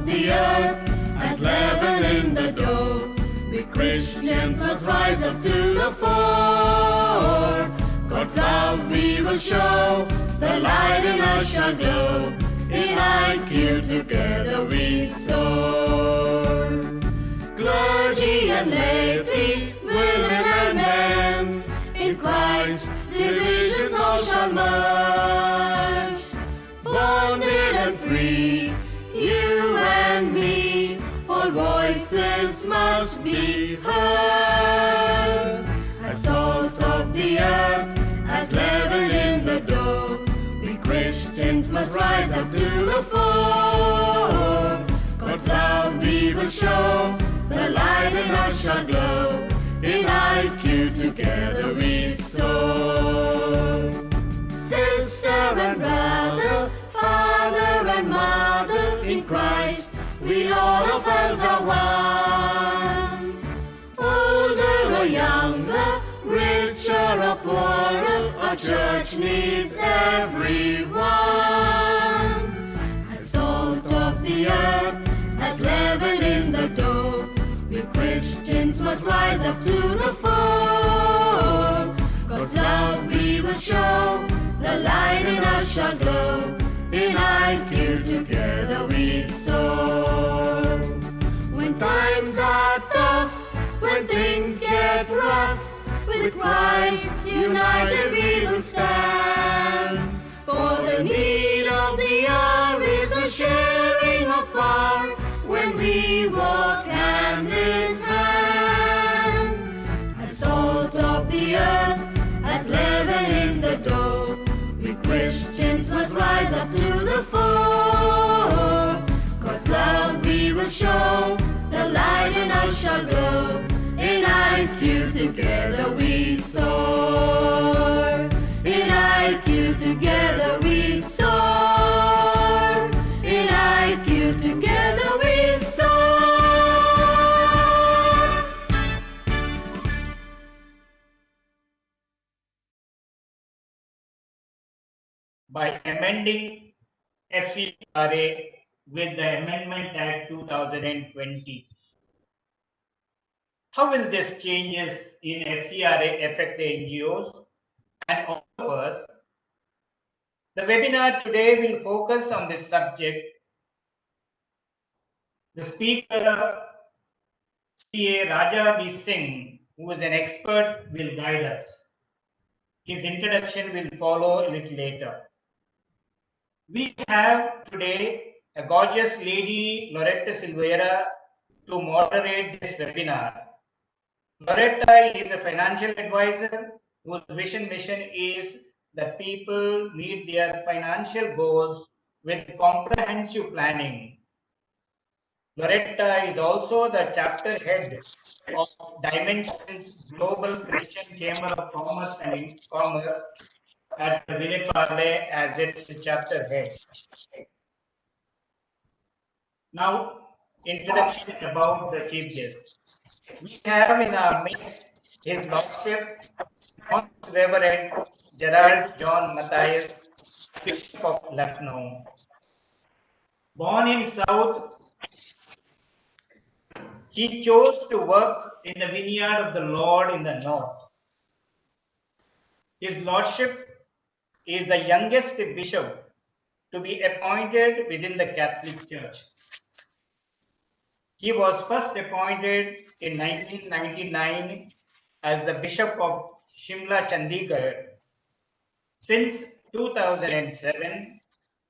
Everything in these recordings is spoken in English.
the earth as leaven in the dough. We Christians must rise up to the fore. God's love we will show, the light in us shall glow. In IQ together we soar. Clergy and laity, women and men, in Christ divisions all shall merge. Bonded and free, you and me, all voices must be heard. As salt of the earth, as leaven in the dough, we Christians must rise up to the fore. God's love we will show, the light in us shall glow. In IQ together we soar. Sister and brother, father and mother, in Christ we all of us are one. Older or younger, richer or poorer, our church needs everyone. As salt of the earth, as leaven in the dough, we Christians must rise up to the fore. God's love we will show, the light in us shall glow. In IQ together we soar. When times are tough, when things get rough, with Christ united we will stand. For the need of the hour is a sharing of power when we walk hand in hand. As salt of the earth, as leaven in the dough, we Christians must rise up to the fore. God's love we will show, the light in us shall glow. In IQ together we soar. In IQ together we soar. In IQ together we soar. By amending FCRA with the Amendment Act 2020. How will these changes in FCRA affect the NGOs and all of us? The webinar today will focus on this subject. The speaker, CA Raja B Singh, who is an expert, will guide us. His introduction will follow a little later. We have today a gorgeous lady, Loretta Silveira, to moderate this webinar. Loretta is a financial advisor whose mission is that people meet their financial goals with comprehensive planning. Loretta is also the chapter head of Dimensions Global Christian Chamber of Commerce and Commerce at the Vileparle as its chapter head. Now, introduction about the chief guest. We have in our midst His Lordship, Most Reverend Gerald John Matthias, Bishop of Lucknow. Born in South, he chose to work in the vineyard of the Lord in the North. His Lordship is the youngest bishop to be appointed within the Catholic Church. He was first appointed in 1999 as the Bishop of Shimla Chandigarh. Since 2007,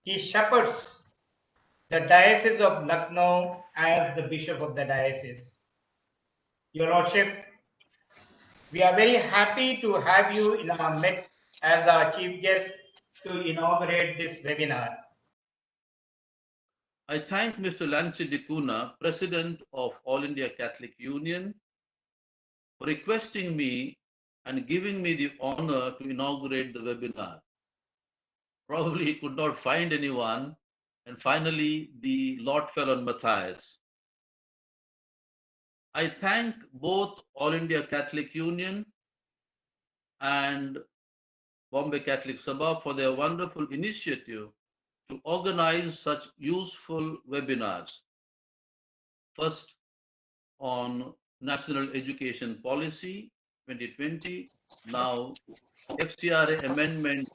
he shepherds the Diocese of Lucknow as the Bishop of the Diocese. Your Lordship, we are very happy to have you in our midst as our chief guest to inaugurate this webinar. I thank Mr. Lancy Dicuna, President of All India Catholic Union, for requesting me and giving me the honor to inaugurate the webinar. Probably he could not find anyone, and finally the lot fell on Matthias. I thank both All India Catholic Union and Bombay Catholic Sabha for their wonderful initiative to organize such useful webinars. First on National Education Policy 2020, now FCRA Amendment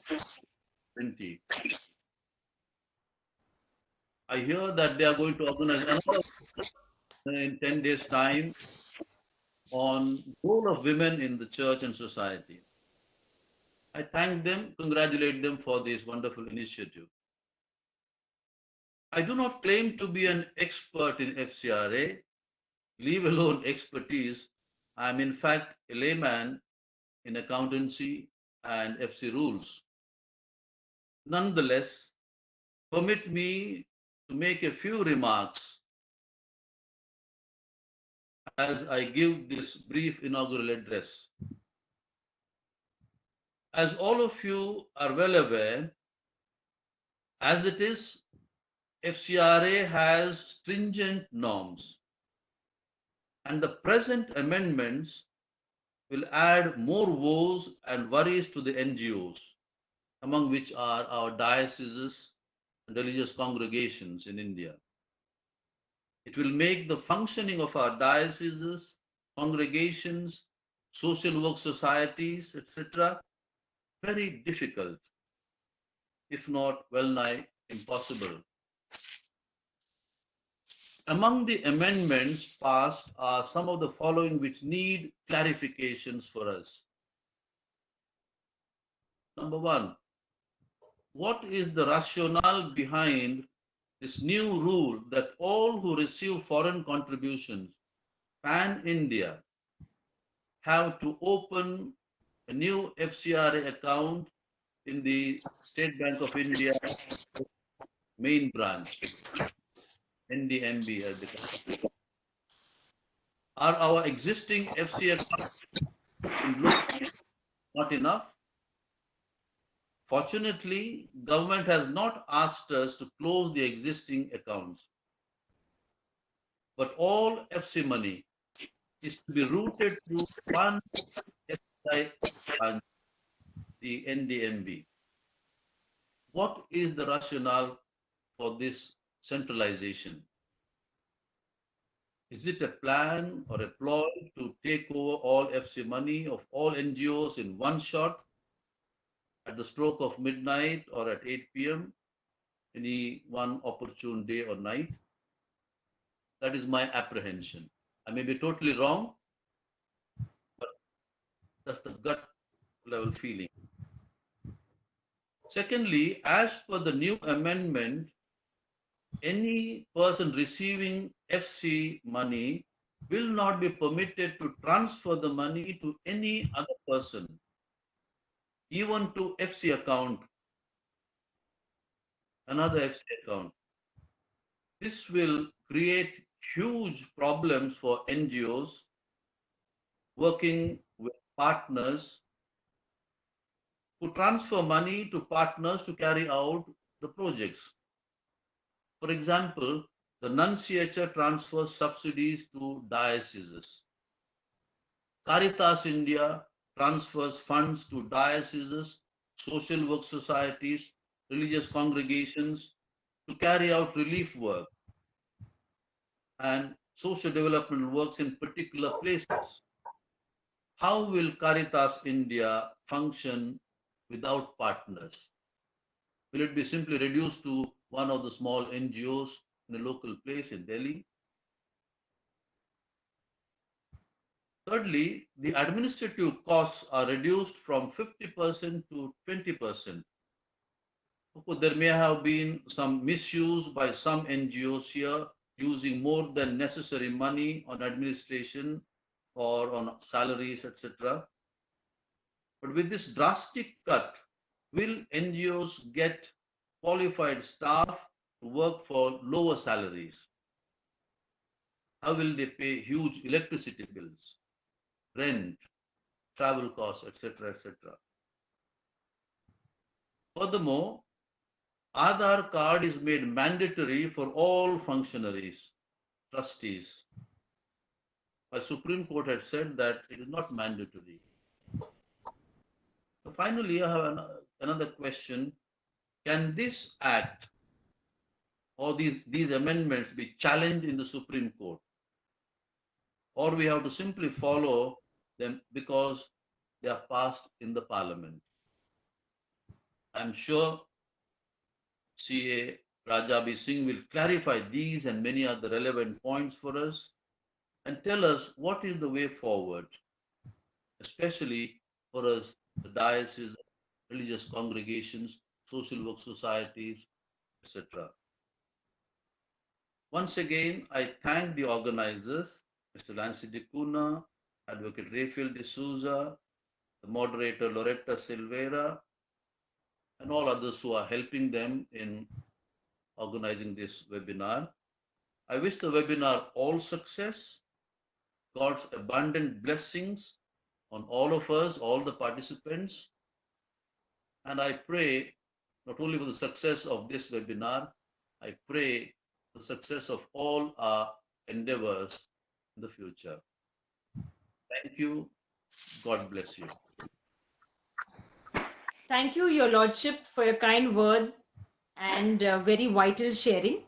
20. I hear that they are going to organize another in 10 days' time on role of women in the church and society. I thank them, congratulate them for this wonderful initiative. I do not claim to be an expert in FCRA, leave alone expertise. I am in fact a layman in accountancy and FC rules. Nonetheless, permit me to make a few remarks as I give this brief inaugural address. As all of you are well aware, as it is, FCRA has stringent norms, and the present amendments will add more woes and worries to the NGOs, among which are our dioceses and religious congregations in India. It will make the functioning of our dioceses, congregations, social work societies, etc., very difficult, if not well nigh impossible. Among the amendments passed are some of the following which need clarifications for us. Number one, what is the rationale behind this new rule that all who receive foreign contributions pan-India have to open a new FCRA account in the State Bank of India main branch, NDMB as they call it. Are our existing FC accounts not enough? Fortunately, government has not asked us to close the existing accounts, but all FC money is to be routed through one SI branch, the NDMB. What is the rationale for this centralization? Is it a plan or a ploy to take over all FC money of all NGOs in one shot at the stroke of midnight or at 8 p.m. any one opportune day or night? That is my apprehension. I may be totally wrong, but that's the gut level feeling. Secondly, as per the new amendment, any person receiving FC money will not be permitted to transfer the money to any other person, even to FC account, another FC account. This will create huge problems for NGOs working with partners who transfer money to partners to carry out the projects. For example, the nunciature transfers subsidies to dioceses. Caritas India transfers funds to dioceses, social work societies, religious congregations to carry out relief work and social development works in particular places. How will Caritas India function without partners? Will it be simply reduced to one of the small NGOs in a local place in Delhi? Thirdly, the administrative costs are reduced from 50% to 20%. Of course, there may have been some misuse by some NGOs here using more than necessary money on administration or on salaries, etc. But with this drastic cut, will NGOs get qualified staff to work for lower salaries? How will they pay huge electricity bills, rent, travel costs, etc., etc.? Furthermore, Aadhaar card is made mandatory for all functionaries, trustees. The Supreme Court had said that it is not mandatory. So finally, I have another question. Can this act or these amendments be challenged in the Supreme Court? or we have to simply follow them because they are passed in the parliament. I'm sure CA Raja B Singh will clarify these and many other relevant points for us and tell us what is the way forward, especially for us, the dioceses, religious congregations, social work societies, etc. Once again, I thank the organizers, Mr. Lancy Dicuna, Advocate Rafael D'Souza, the moderator Loretta Silveira, and all others who are helping them in organizing this webinar. I wish the webinar all success, God's abundant blessings on all of us, all the participants. And I pray not only for the success of this webinar, I pray the success of all our endeavors in the future. Thank you. God bless you. Thank you, Your Lordship, for your kind words and very vital sharing.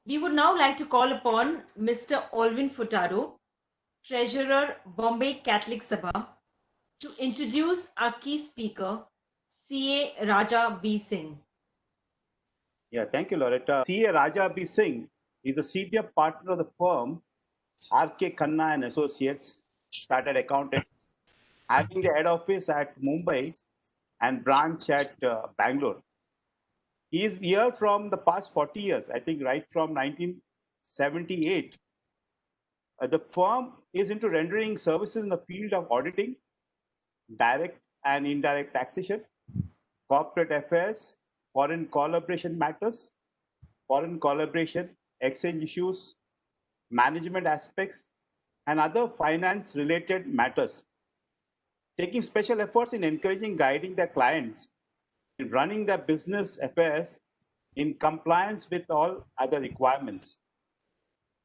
We would now like to call upon Mr. Alvin Furtado, Treasurer, Bombay Catholic Sabha, to introduce our key speaker, CA Raja B Singh. Yeah, thank you, Loretta. CA Raja B Singh is a senior partner of the firm RK Khanna and Associates, Chartered Accountants, having the head office at Mumbai and branch at Bangalore. He is here from the past 40 years, I think right from 1978. The firm is into rendering services in the field of auditing, direct and indirect taxation, corporate affairs, foreign collaboration matters, foreign collaboration, exchange issues, management aspects, and other finance-related matters, taking special efforts in encouraging, guiding their clients in running their business affairs in compliance with all other requirements.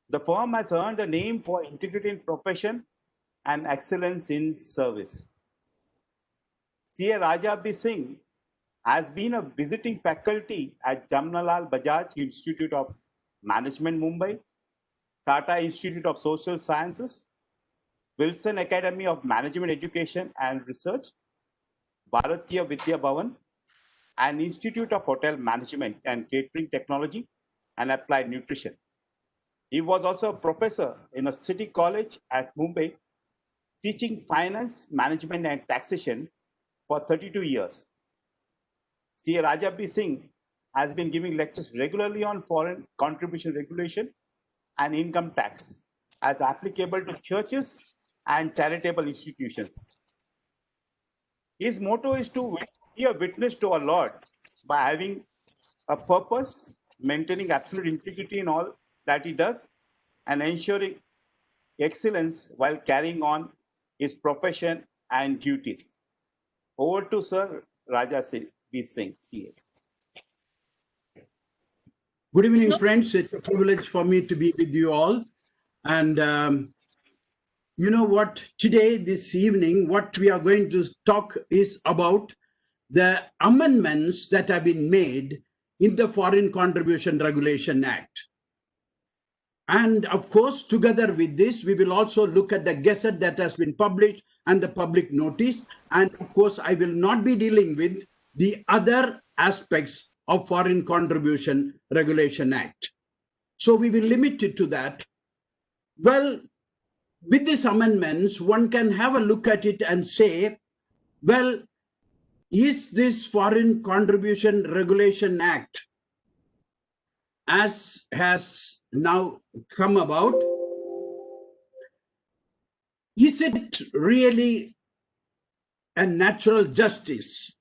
The firm has earned a name for integrity in profession and excellence in service. CA Raja B Singh has been a visiting faculty at Jamnalal Bajaj Institute of Management, Mumbai, Tata Institute of Social Sciences, Wilson Academy of Management Education and Research, Bharatiya Vidya Bhavan, and Institute of Hotel Management and Catering Technology and Applied Nutrition. He was also a professor in a city college at Mumbai, teaching finance, management, and taxation for 32 years. CA Raja B Singh has been giving lectures regularly on foreign contribution regulation and income tax as applicable to churches and charitable institutions. His motto is to be a witness to our Lord by having a purpose, maintaining absolute integrity in all that he does, and ensuring excellence while carrying on his profession and duties. Over to Sir Raja B Singh, CA. Good evening, friends. It's a privilege for me to be with you all. And you know what? Today, this evening, what we are going to talk is about the amendments that have been made in the Foreign Contribution Regulation Act. And of course, together with this, we will also look at the Gazette that has been published and the public notice. And of course, I will not be dealing with the other aspects of Foreign Contribution Regulation Act. So we will limit it to that. Well, with these amendments, one can have a look at it and say, well, is this Foreign Contribution Regulation Act, as has now come about, is it really a natural justice?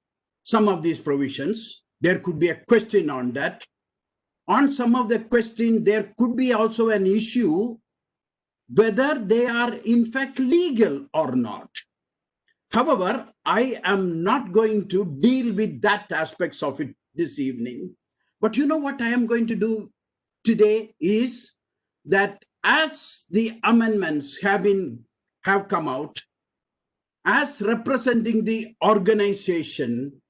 Some of these provisions, there could be a question on that. On some of the question, there could be also an issue whether they are in fact legal or not. However, I am not going to deal with that aspects of it this evening. But you know what I am going to do today is that as the amendments have come out, as representing the organization,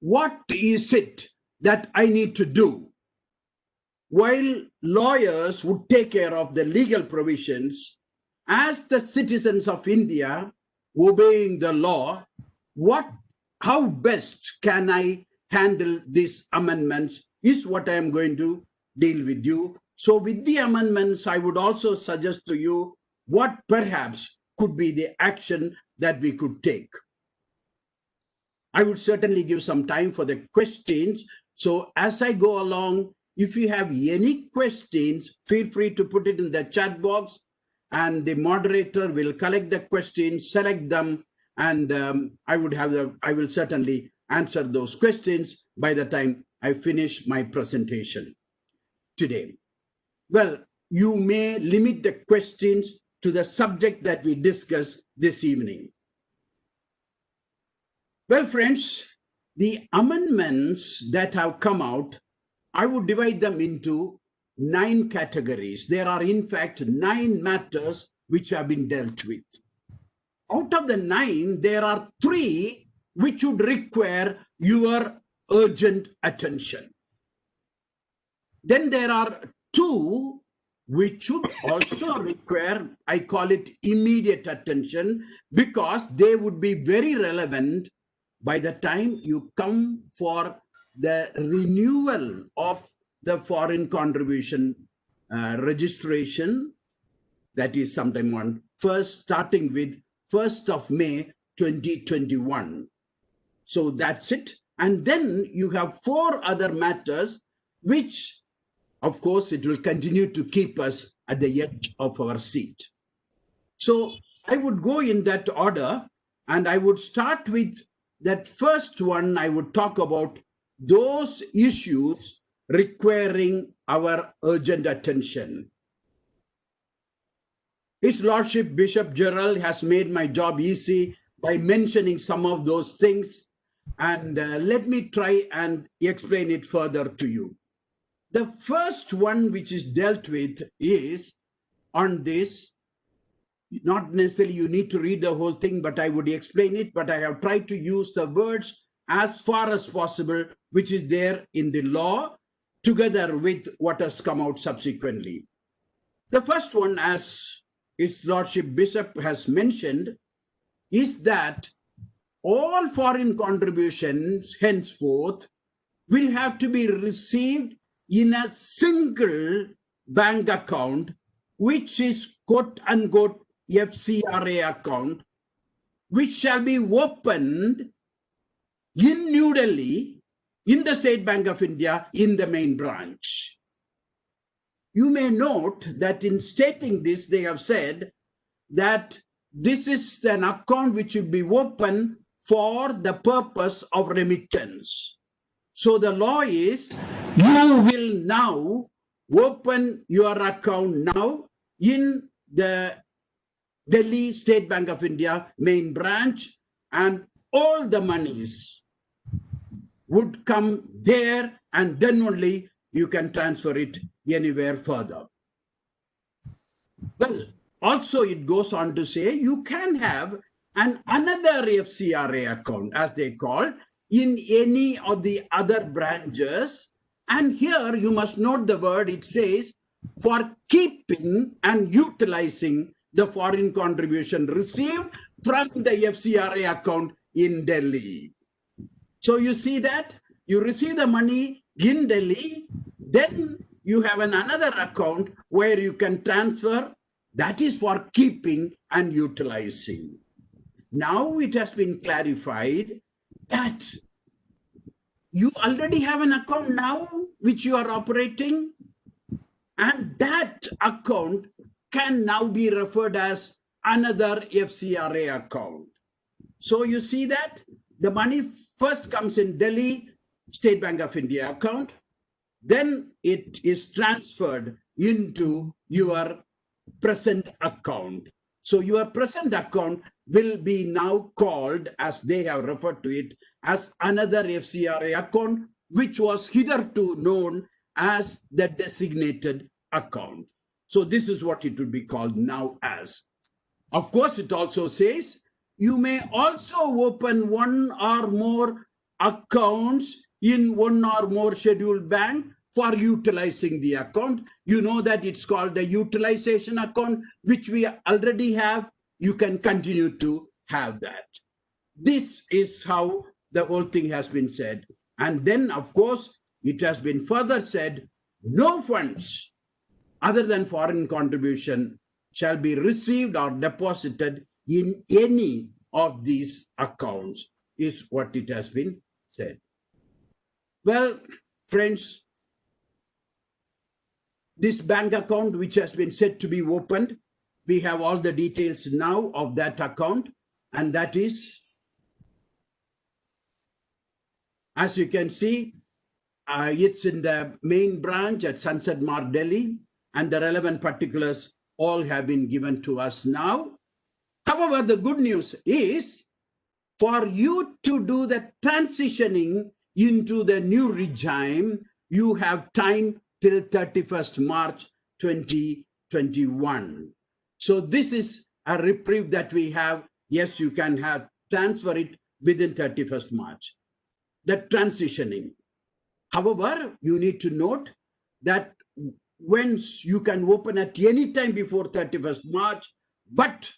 what is it that I need to do? While lawyers would take care of the legal provisions as the citizens of India, obeying the law, how best can I handle these amendments is what I am going to deal with you. So with the amendments, I would also suggest to you what perhaps could be the action that we could take. I would certainly give some time for the questions. So as I go along, if you have any questions, feel free to put it in the chat box, and the moderator will collect the questions, select them, and I will certainly answer those questions by the time I finish my presentation today. Well, you may limit the questions to the subject that we discuss this evening. Well, friends, the amendments that have come out, I would divide them into 9 categories. There are, in fact, 9 matters which have been dealt with. Out of the 9, there are 3 which would require your urgent attention. Then there are 2 which should also require, I call it immediate attention, because they would be very relevant by the time you come for the renewal of the foreign contribution registration, that is sometime on starting with 1st of May 2021. So that's it. And then you have 4 other matters which, of course, it will continue to keep us at the edge of our seat. So I would go in that order, and I would start with that first one. I would talk about those issues requiring our urgent attention. His Lordship Bishop Gerald has made my job easy by mentioning some of those things, and let me try and explain it further to you. The first one which is dealt with is on this. Not necessarily you need to read the whole thing, but I would explain it. But I have tried to use the words as far as possible, which is there in the law, together with what has come out subsequently. The first one, as His Lordship Bishop has mentioned, is that all foreign contributions henceforth will have to be received in a single bank account, which is quote unquote FCRA account, which shall be opened in New Delhi in the State Bank of India in the main branch. You may note that in stating this, they have said that this is an account which will be open for the purpose of remittance. So the law is, you will now open your account now in the Delhi State Bank of India main branch, and all the monies would come there, and then only you can transfer it anywhere further. Well, also it goes on to say you can have another FCRA account, as they call, in any of the other branches. And here you must note the word, it says, for keeping and utilizing the foreign contribution received from the FCRA account in Delhi. So you see that you receive the money in Delhi, then you have another account where you can transfer. That is for keeping and utilizing. Now it has been clarified that you already have an account now which you are operating, and that account can now be referred as another FCRA account. So you see that the money first comes in Delhi State Bank of India account, then it is transferred into your present account. So your present account will be now called, as they have referred to it, as another FCRA account, which was hitherto known as the designated account. So this is what it would be called now as. Of course, it also says you may also open one or more accounts in one or more scheduled bank for utilizing the account. You know that it's called the utilization account, which we already have. You can continue to have that. This is how the whole thing has been said. And then, of course, it has been further said, no funds other than foreign contribution shall be received or deposited in any of these accounts, is what it has been said. Well, friends, this bank account which has been said to be opened, we have all the details now of that account, and that is, as you can see, it's in the main branch at Sunset Mark, Delhi, and the relevant particulars all have been given to us now. However, the good news is, for you to do the transitioning into the new regime, you have time till 31st March 2021. So this is a reprieve that we have. Yes, you can have transfer it within 31st March. The transitioning. However, you need to note that once you can open at any time before 31st March, but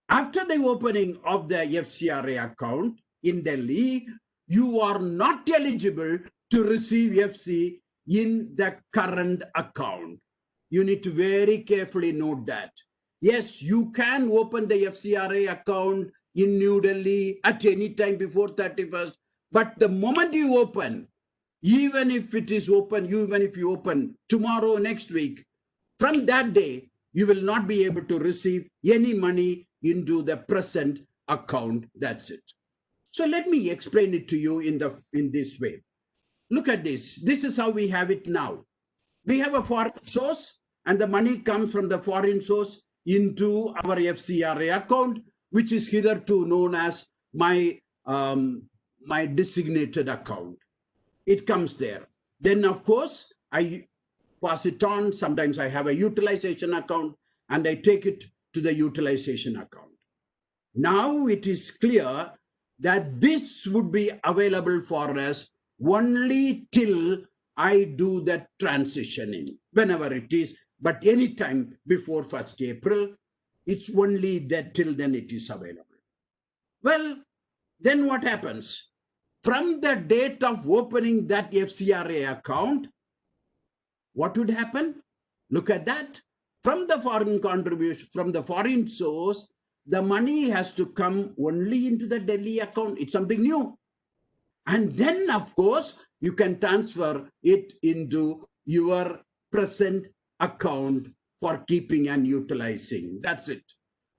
after the opening of the FCRA account in Delhi, you are not eligible to receive FC in the current account. You need to very carefully note that. Yes, you can open the FCRA account in New Delhi at any time before 31st, but the moment you open, even if it is open, even if you open tomorrow, next week, from that day, you will not be able to receive any money into the present account. That's it. So let me explain it to you in this way. Look at this. This is how we have it now. We have a foreign source, and the money comes from the foreign source into our FCRA account, which is hitherto known as my designated account. It comes there. Then, of course, I pass it on. Sometimes I have a utilization account, and I take it to the utilization account. Now it is clear that this would be available for us only till I do that transitioning, whenever it is, but anytime before 1st April, it's only that till then it is available. Well, then what happens? From the date of opening that FCRA account, what would happen? Look at that. From the foreign contribution, from the foreign source, the money has to come only into the Delhi account. It's something new. And then, of course, you can transfer it into your present account for keeping and utilizing. That's it.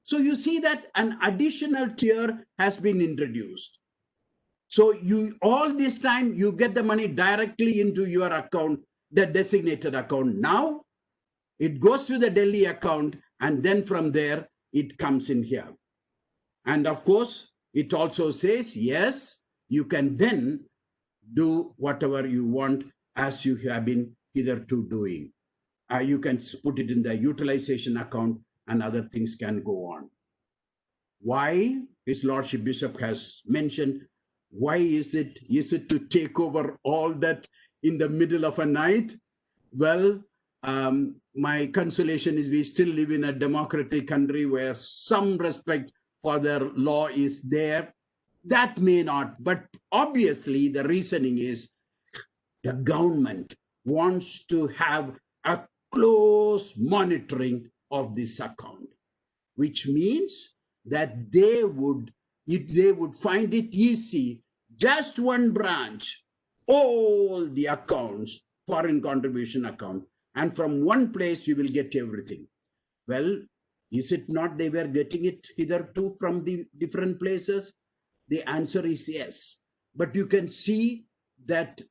So you see that an additional tier has been introduced. So you all this time, you get the money directly into your account, the designated account. Now, it goes to the Delhi account, and then from there, it comes in here. And of course, it also says, yes, you can then do whatever you want as you have been hitherto doing. You can put it in the utilization account, and other things can go on. Why? His Lordship Bishop has mentioned, why is it to take over all that in the middle of a night? Well, my consolation is we still live in a democratic country where some respect for their law is there. That may not, but obviously the reasoning is the government wants to have a close monitoring of this account, which means that they would find it easy, just one branch, all the accounts, foreign contribution account, and from one place you will get everything. Well, is it not they were getting it hitherto from the different places? The answer is yes. But you can see that,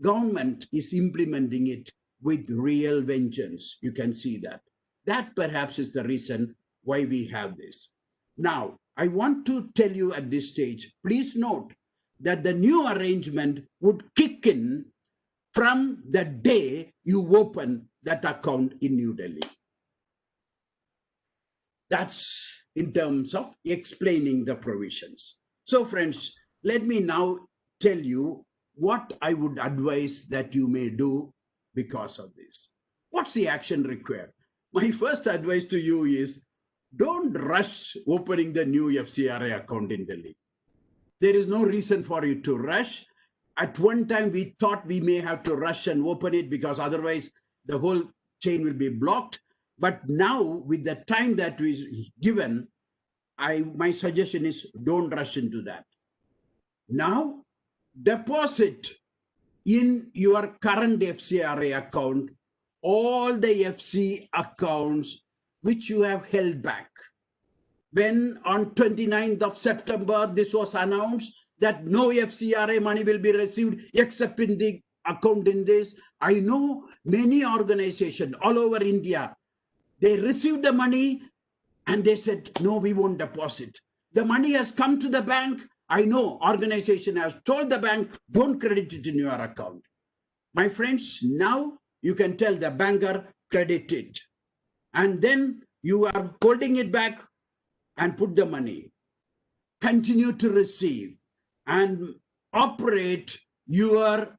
government is implementing it with real vengeance. You can see that. That perhaps is the reason why we have this. Now, I want to tell you at this stage, please note that the new arrangement would kick in from the day you open that account in New Delhi. That's in terms of explaining the provisions. So friends, let me now tell you what I would advise that you may do because of this. What's the action required? My first advice to you is don't rush opening the new FCRA account in Delhi. There is no reason for you to rush. At one time, we thought we may have to rush and open it because otherwise the whole chain will be blocked. But now, with the time that we given, my suggestion is don't rush into that. Now, deposit in your current FCRA account all the FC accounts which you have held back. When on 29th of September, this was announced that no FCRA money will be received except in the account in this. I know many organizations all over India, they received the money and they said, no, we won't deposit. The money has come to the bank. I know organization has told the bank, don't credit it in your account. My friends, now you can tell the banker, credit it. And then you are holding it back and put the money. Continue to receive and operate your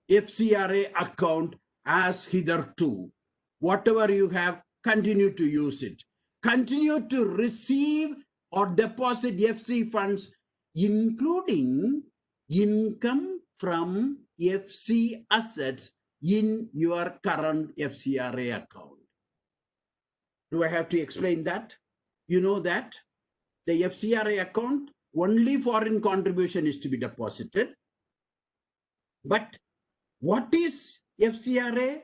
FCRA account as hitherto. Whatever you have, continue to use it. Continue to receive or deposit FC funds, including income from FC assets in your current FCRA account. Do I have to explain that? You know that the FCRA account, only foreign contribution is to be deposited. But what is FCRA?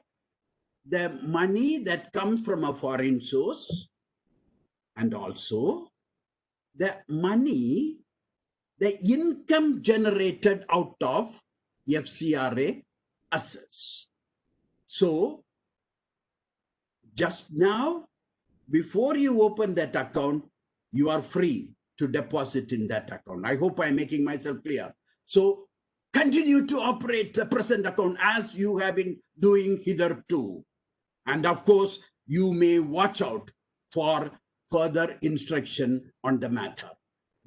The money that comes from a foreign source, and also the money, the income generated out of FCRA assets. So just now, before you open that account, you are free to deposit in that account. I hope I'm making myself clear. So continue to operate the present account as you have been doing hitherto. And of course, you may watch out for further instruction on the matter,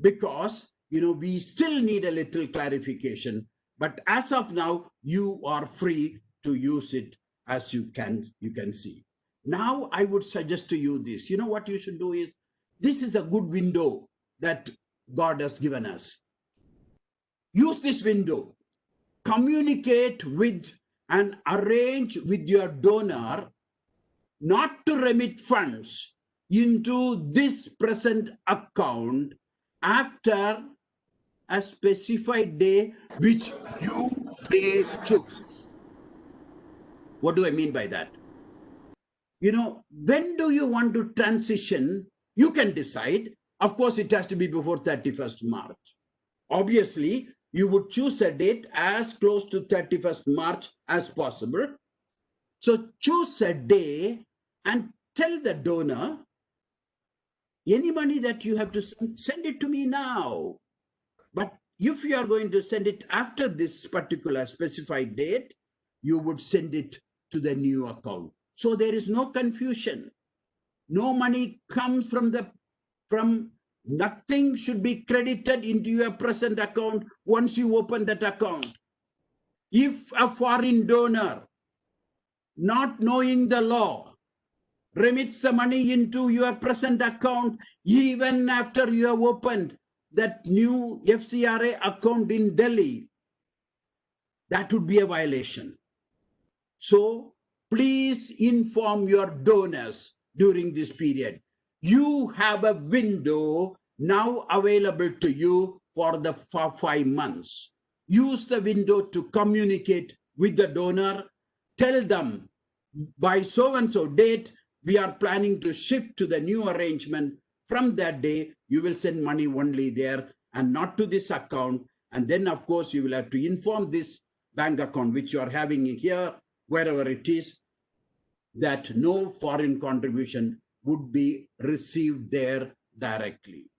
because we still need a little clarification. But as of now, you are free to use it as you can see. Now, I would suggest to you this. You know what you should do is, this is a good window that God has given us. Use this window. Communicate with and arrange with your donor not to remit funds into this present account after a specified day which you may choose. What do I mean by that? When do you want to transition? You can decide. Of course, it has to be before 31st March. Obviously, you would choose a date as close to 31st March as possible. So choose a day and tell the donor, any money that you have to send it to me now. But if you are going to send it after this particular specified date, you would send it to the new account. So there is no confusion. No money comes from nothing should be credited into your present account once you open that account. If a foreign donor, not knowing the law, remits the money into your present account even after you have opened that new FCRA account in Delhi, that would be a violation. So please inform your donors during this period. You have a window now available to you for 5 months. Use the window to communicate with the donor. Tell them, by so-and-so date, we are planning to shift to the new arrangement. From that day, you will send money only there and not to this account. And then, of course, you will have to inform this bank account, which you are having here, wherever it is, that no foreign contribution would be received there directly.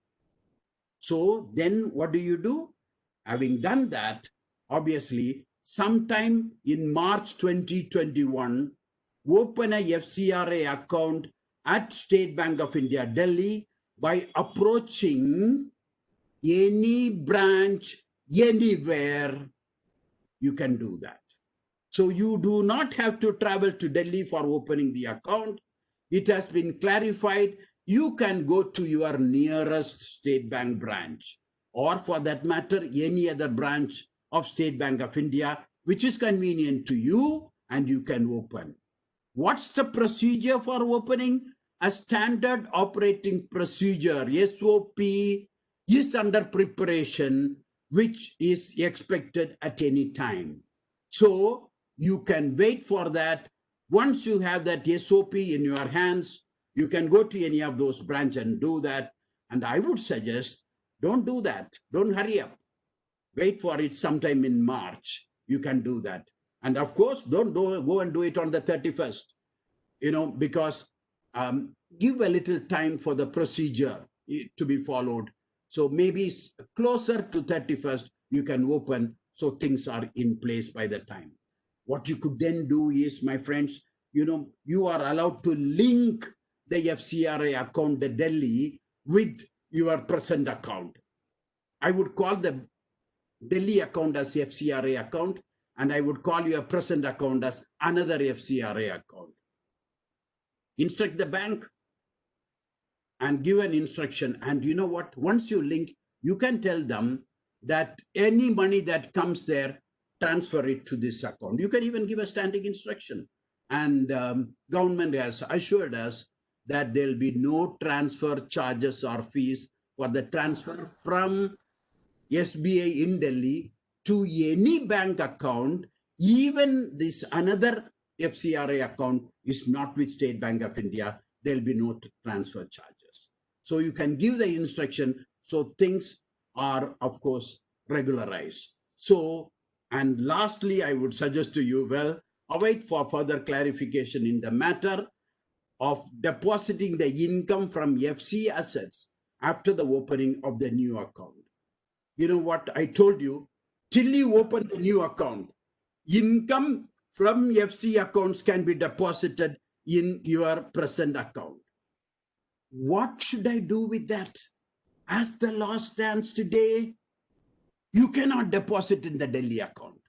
So then what do? Having done that, obviously, sometime in March 2021, open a FCRA account at State Bank of India, Delhi, by approaching any branch anywhere you can do that. So you do not have to travel to Delhi for opening the account. It has been clarified. You can go to your nearest State Bank branch, or for that matter, any other branch of State Bank of India, which is convenient to you, and you can open. What's the procedure for opening? A standard operating procedure, SOP, is under preparation, which is expected at any time. So you can wait for that. Once you have that SOP in your hands, you can go to any of those branches and do that. And I would suggest, don't do that. Don't hurry up. Wait for it sometime in March. You can do that. And of course, don't go and do it on the 31st, because give a little time for the procedure to be followed. So maybe closer to 31st, you can open, so things are in place by the time. What you could then do is, my friends, you are allowed to link the FCRA account, the Delhi, with your present account. I would call the Delhi account as FCRA account, and I would call your present account as another FCRA account. Instruct the bank and give an instruction. And you know what? Once you link, you can tell them that any money that comes there, transfer it to this account. You can even give a standing instruction. And government has assured us that there'll be no transfer charges or fees for the transfer from SBI in Delhi to any bank account. Even this another FCRA account is not with State Bank of India, there'll be no transfer charges. So you can give the instruction, so things are, of course, regularized. So, and lastly, I would suggest to you, await for further clarification in the matter of depositing the income from FC assets after the opening of the new account. You know what I told you? Till you open the new account, income from FC accounts can be deposited in your present account. What should I do with that? As the law stands today, you cannot deposit in the Delhi account.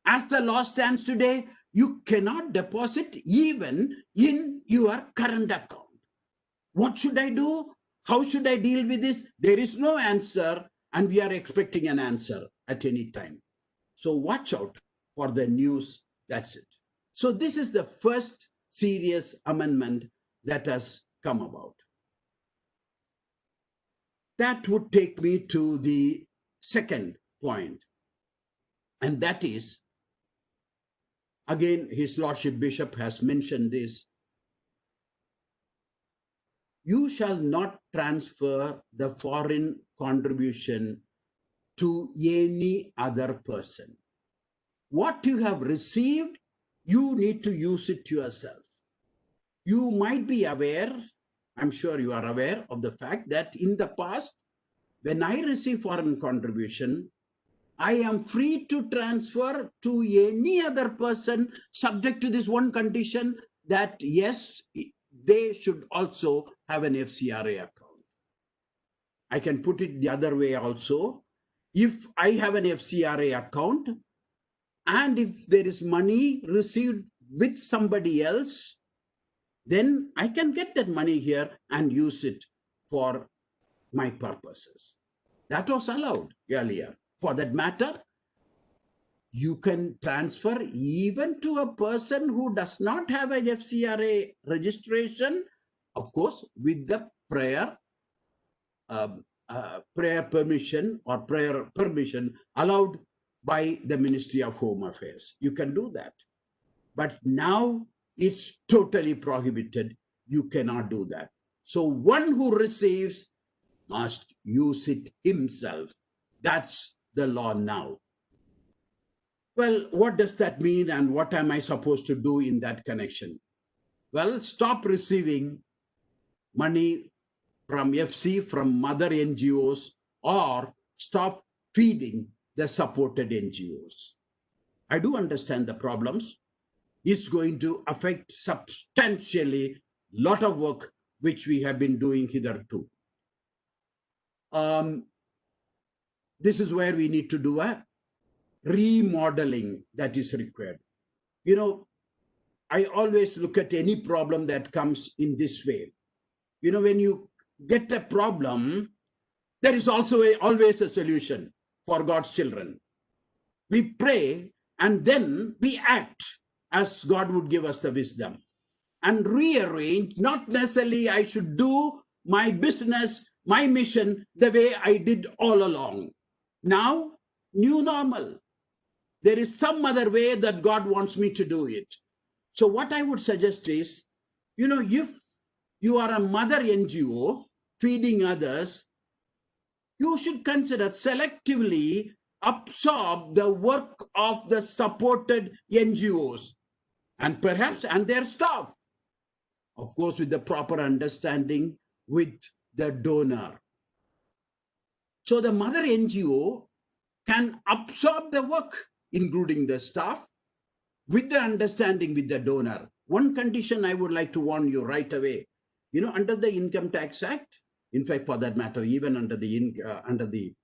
As the law stands today, you cannot deposit even in your current account. What should I do? How should I deal with this? There is no answer, and we are expecting an answer at any time. So watch out for the news. That's it. So this is the first serious amendment that has come about. That would take me to the second point, and that is, again, His Lordship Bishop has mentioned this. You shall not transfer the foreign contribution to any other person. What you have received, you need to use it yourself. You might be aware, I'm sure you are aware of the fact that in the past, when I receive foreign contribution, I am free to transfer to any other person subject to this one condition, that yes, they should also have an FCRA account. I can put it the other way also. If I have an FCRA account, and if there is money received with somebody else, then I can get that money here and use it for my purposes. That was allowed earlier. For that matter, you can transfer even to a person who does not have an FCRA registration, of course, with the prior permission or prior permission allowed by the Ministry of Home Affairs. You can do that. But now it's totally prohibited. You cannot do that. So one who receives must use it himself. That's the law now. Well, what does that mean, and what am I supposed to do in that connection? Well, stop receiving money from FC, from mother NGOs, or stop feeding the supported NGOs. I do understand the problems. It's going to affect substantially a lot of work which we have been doing hitherto. This is where we need to do a remodeling that is required. You know, I always look at any problem that comes in this way. You know, when you get a problem, there is also always a solution for God's children. We pray and then we act as God would give us the wisdom and rearrange. Not necessarily I should do my business, my mission the way I did all along. Now, new normal. There is some other way that God wants me to do it. So what I would suggest is, you know, if you are a mother NGO feeding others, you should consider selectively absorb the work of the supported NGOs and perhaps and their staff, of course, with the proper understanding with the donor. So the mother NGO can absorb the work, including the staff, with the understanding with the donor. One condition I would like to warn you right away, you know, under the Income Tax Act, in fact, for that matter, even under the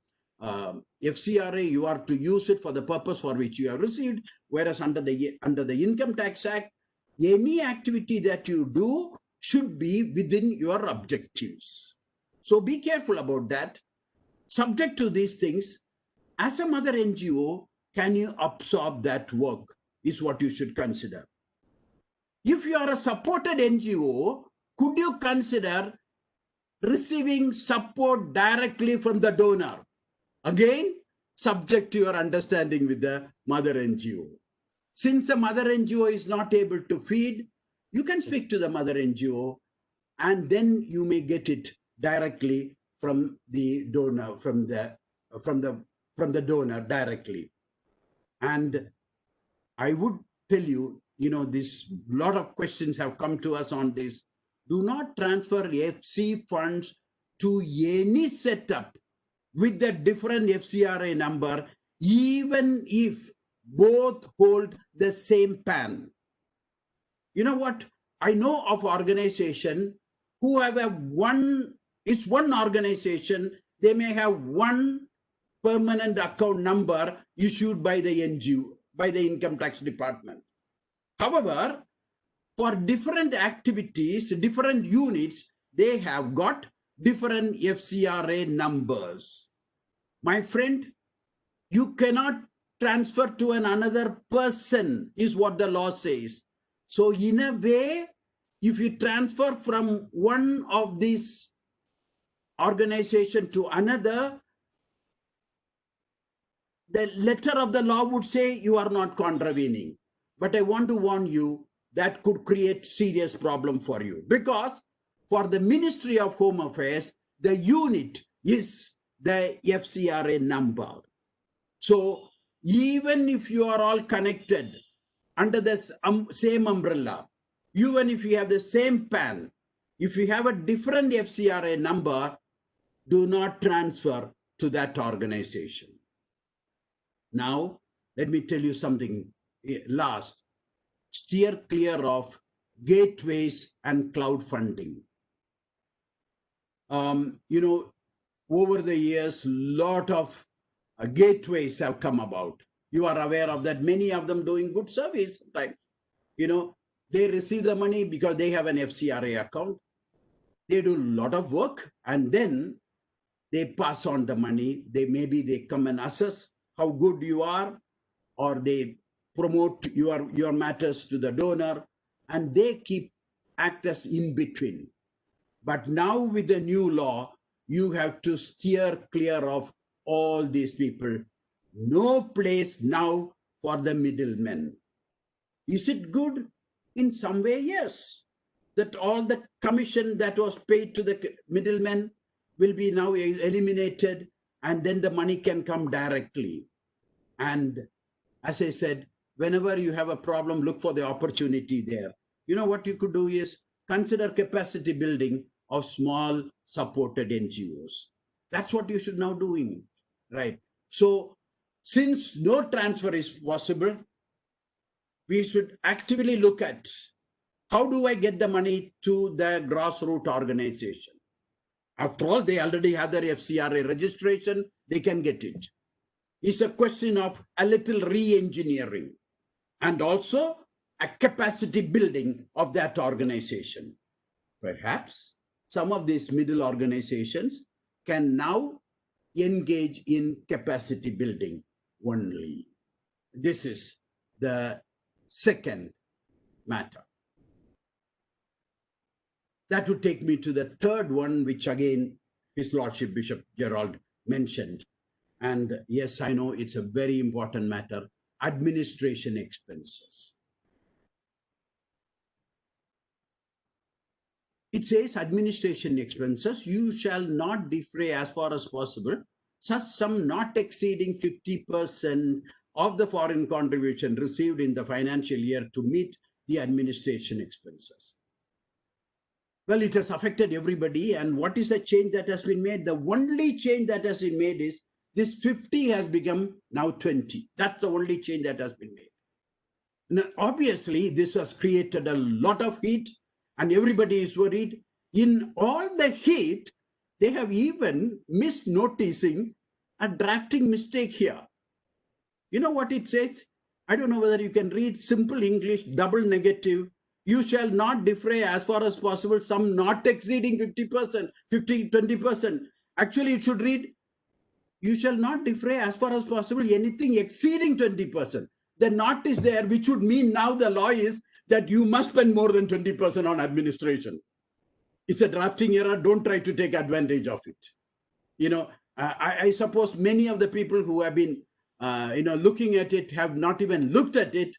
FCRA, you are to use it for the purpose for which you have received, whereas under the Income Tax Act, any activity that you do should be within your objectives. So be careful about that. Subject to these things, as a mother NGO, can you absorb that work is what you should consider. If you are a supported NGO, could you consider receiving support directly from the donor? Again, subject to your understanding with the mother NGO. Since the mother NGO is not able to feed, you can speak to the mother NGO and then you may get it directly from the donor, from the donor directly. And I would tell you, you know, this lot of questions have come to us on this. Do not transfer FC funds to any setup with the different FCRA number, even if both hold the same PAN. You know what? I know of organization who have one organization, they may have one permanent account number issued by the NGO, by the Income Tax Department. However, for different activities, different units, they have got different FCRA numbers. My friend, you cannot transfer to another person is what the law says. So in a way, if you transfer from one of these organization to another, the letter of the law would say you are not contravening. But I want to warn you that could create serious problem for you, because for the Ministry of Home Affairs, the unit is the FCRA number. So even if you are all connected under this same umbrella, even if you have the same PAN, if you have a different FCRA number, do not transfer to that organization. Now, let me tell you something last. Steer clear of gateways and crowdfunding. You know, over the years, lot of gateways have come about. You are aware of that. Many of them doing good service. Like, you know, they receive the money because they have an FCRA account. They do a lot of work and then they pass on the money. They come and assess how good you are, or they promote your matters to the donor, and they act as in between. But now with the new law, you have to steer clear of all these people. No place now for the middlemen. Is it good? In some way, yes. That all the commission that was paid to the middlemen will be now eliminated, and then the money can come directly. And as I said, whenever you have a problem, look for the opportunity there. You know what you could do is consider capacity building of small supported NGOs. That's what you should now doing, right? So since no transfer is possible, we should actively look at how do I get the money to the grassroots organization? After all, they already have their FCRA registration, they can get it. is a question of a little re-engineering and also a capacity building of that organization. Perhaps some of these middle organizations can now engage in capacity building only. This is the second matter. That would take me to the third one, which again, His Lordship Bishop Gerald mentioned. And yes, I know it's a very important matter, administration expenses. It says administration expenses, you shall not defray as far as possible, such sum not exceeding 50% of the foreign contribution received in the financial year to meet the administration expenses. Well, it has affected everybody. And what is the change that has been made? The only change that has been made is this 50 has become now 20. That's the only change that has been made. Now, obviously, this has created a lot of heat and everybody is worried. In all the heat, they have even missed noticing a drafting mistake here. You know what it says? I don't know whether you can read simple English, double negative. You shall not defray as far as possible, some not exceeding 50%, 20%. Actually, it should read, you shall not defray as far as possible anything exceeding 20%. The not is there, which would mean now the law is that you must spend more than 20% on administration. It's a drafting error. Don't try to take advantage of it. You know, I suppose many of the people who have been, looking at it have not even looked at it,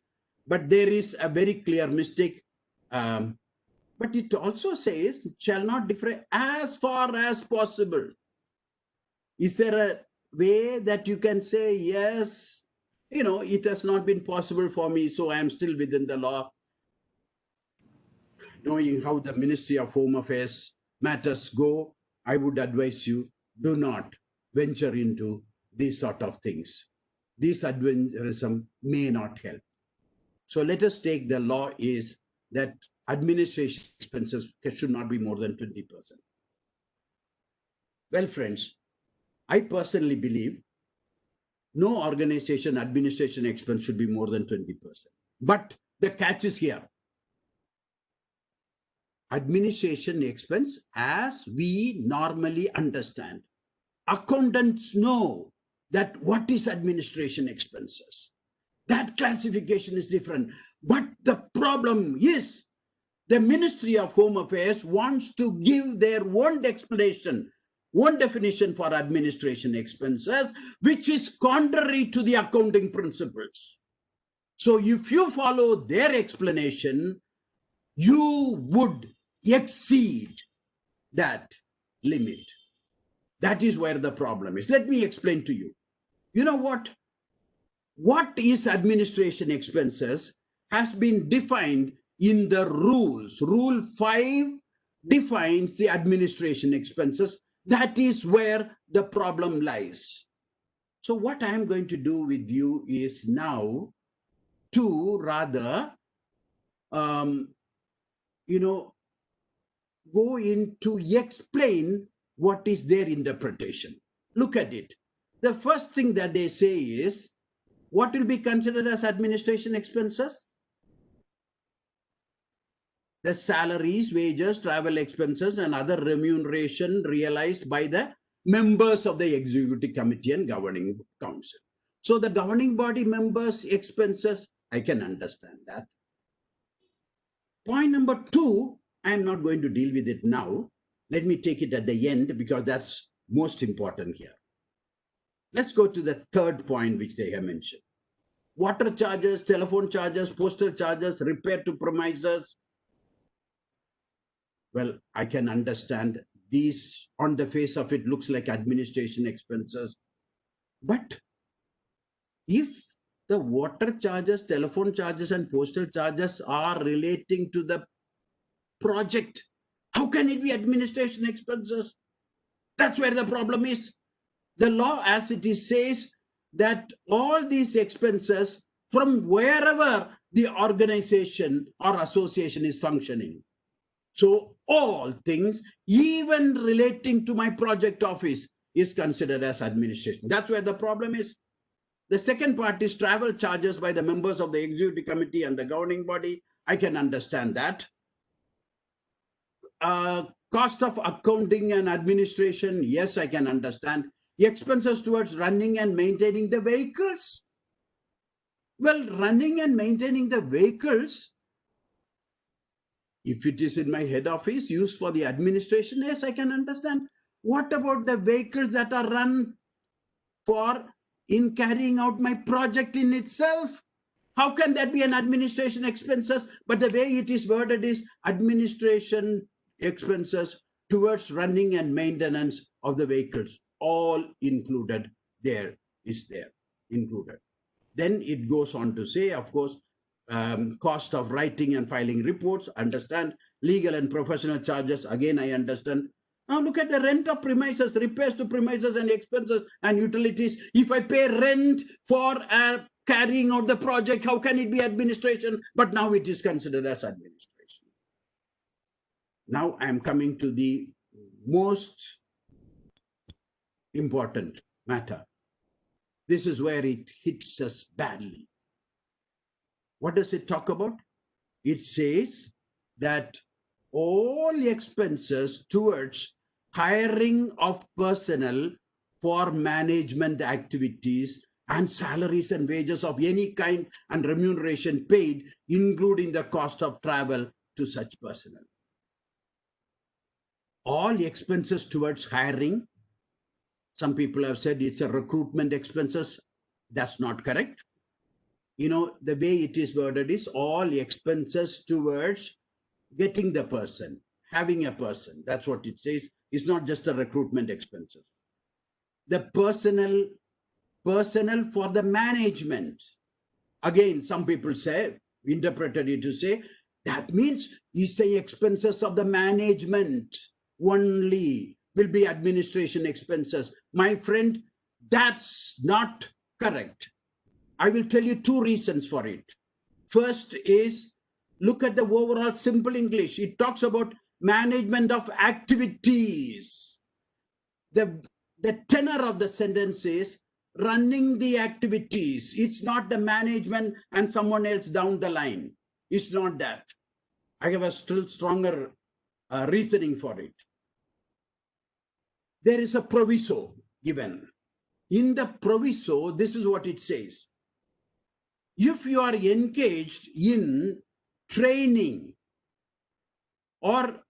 but there is a very clear mistake. But it also says, shall not defray as far as possible. Is there a way that you can say, yes, it has not been possible for me, so I am still within the law? Knowing how the Ministry of Home Affairs matters go, I would advise you, do not venture into these sort of things. This adventurism may not help. So let us take the law is that administration expenses should not be more than 20%. Well, friends, I personally believe no organization administration expense should be more than 20%. But the catch is here. Administration expense, as we normally understand, accountants know that what is administration expenses. That classification is different. But the problem is the Ministry of Home Affairs wants to give their own explanation, one definition for administration expenses, which is contrary to the accounting principles. So if you follow their explanation, you would exceed that limit. That is where the problem is. Let me explain to you. You know what? What is administration expenses has been defined in the rules. Rule 5 defines the administration expenses. That is where the problem lies. So what I am going to do with you is now to rather, go in to explain what is their interpretation. Look at it. The first thing that they say is, what will be considered as administration expenses? The salaries, wages, travel expenses, and other remuneration realized by the members of the Executive Committee and Governing Council. So the governing body members' expenses, I can understand that. Point number 2, I'm not going to deal with it now. Let me take it at the end because that's most important here. Let's go to the third point which they have mentioned. Water charges, telephone charges, postal charges, repair to premises. Well, I can understand these on the face of it looks like administration expenses. But if the water charges, telephone charges, and postal charges are relating to the project, how can it be administration expenses? That's where the problem is. The law as it is says that all these expenses from wherever the organization or association is functioning. So all things, even relating to my project office, is considered as administration. That's where the problem is. The second part is travel charges by the members of the executive committee and the governing body. I can understand that. Cost of accounting and administration, yes, I can understand. Expenses towards running and maintaining the vehicles. Well, running and maintaining the vehicles, if it is in my head office, used for the administration, yes, I can understand. What about the vehicles that are run for in carrying out my project in itself? How can that be an administration expenses? But the way it is worded is administration expenses towards running and maintenance of the vehicles, all included there, included. Then it goes on to say, of course, cost of writing and filing reports, understand. Legal and professional charges, again, I understand. Now look at the rent of premises, repairs to premises and expenses and utilities. If I pay rent for carrying out the project, how can it be administration? But now it is considered as administration. Now I am coming to the most important matter. This is where it hits us badly. What does it talk about? It says that all expenses towards hiring of personnel for management activities and salaries and wages of any kind and remuneration paid, including the cost of travel to such personnel. All expenses towards hiring, some people have said it's a recruitment expenses. That's not correct. You know, the way it is worded is all expenses towards getting the person, having a person. That's what it says. It's not just a recruitment expenses. The personnel for the management. Again, some people say, interpreted it to say, that means it's the expenses of the management only will be administration expenses. My friend, that's not correct. I will tell you two reasons for it. First is, look at the overall simple English. It talks about management of activities. The tenor of the sentence is running the activities. It's not the management and someone else down the line. It's not that. I have a still stronger reasoning for it. There is a proviso given. In the proviso, this is what it says. If you are engaged in training or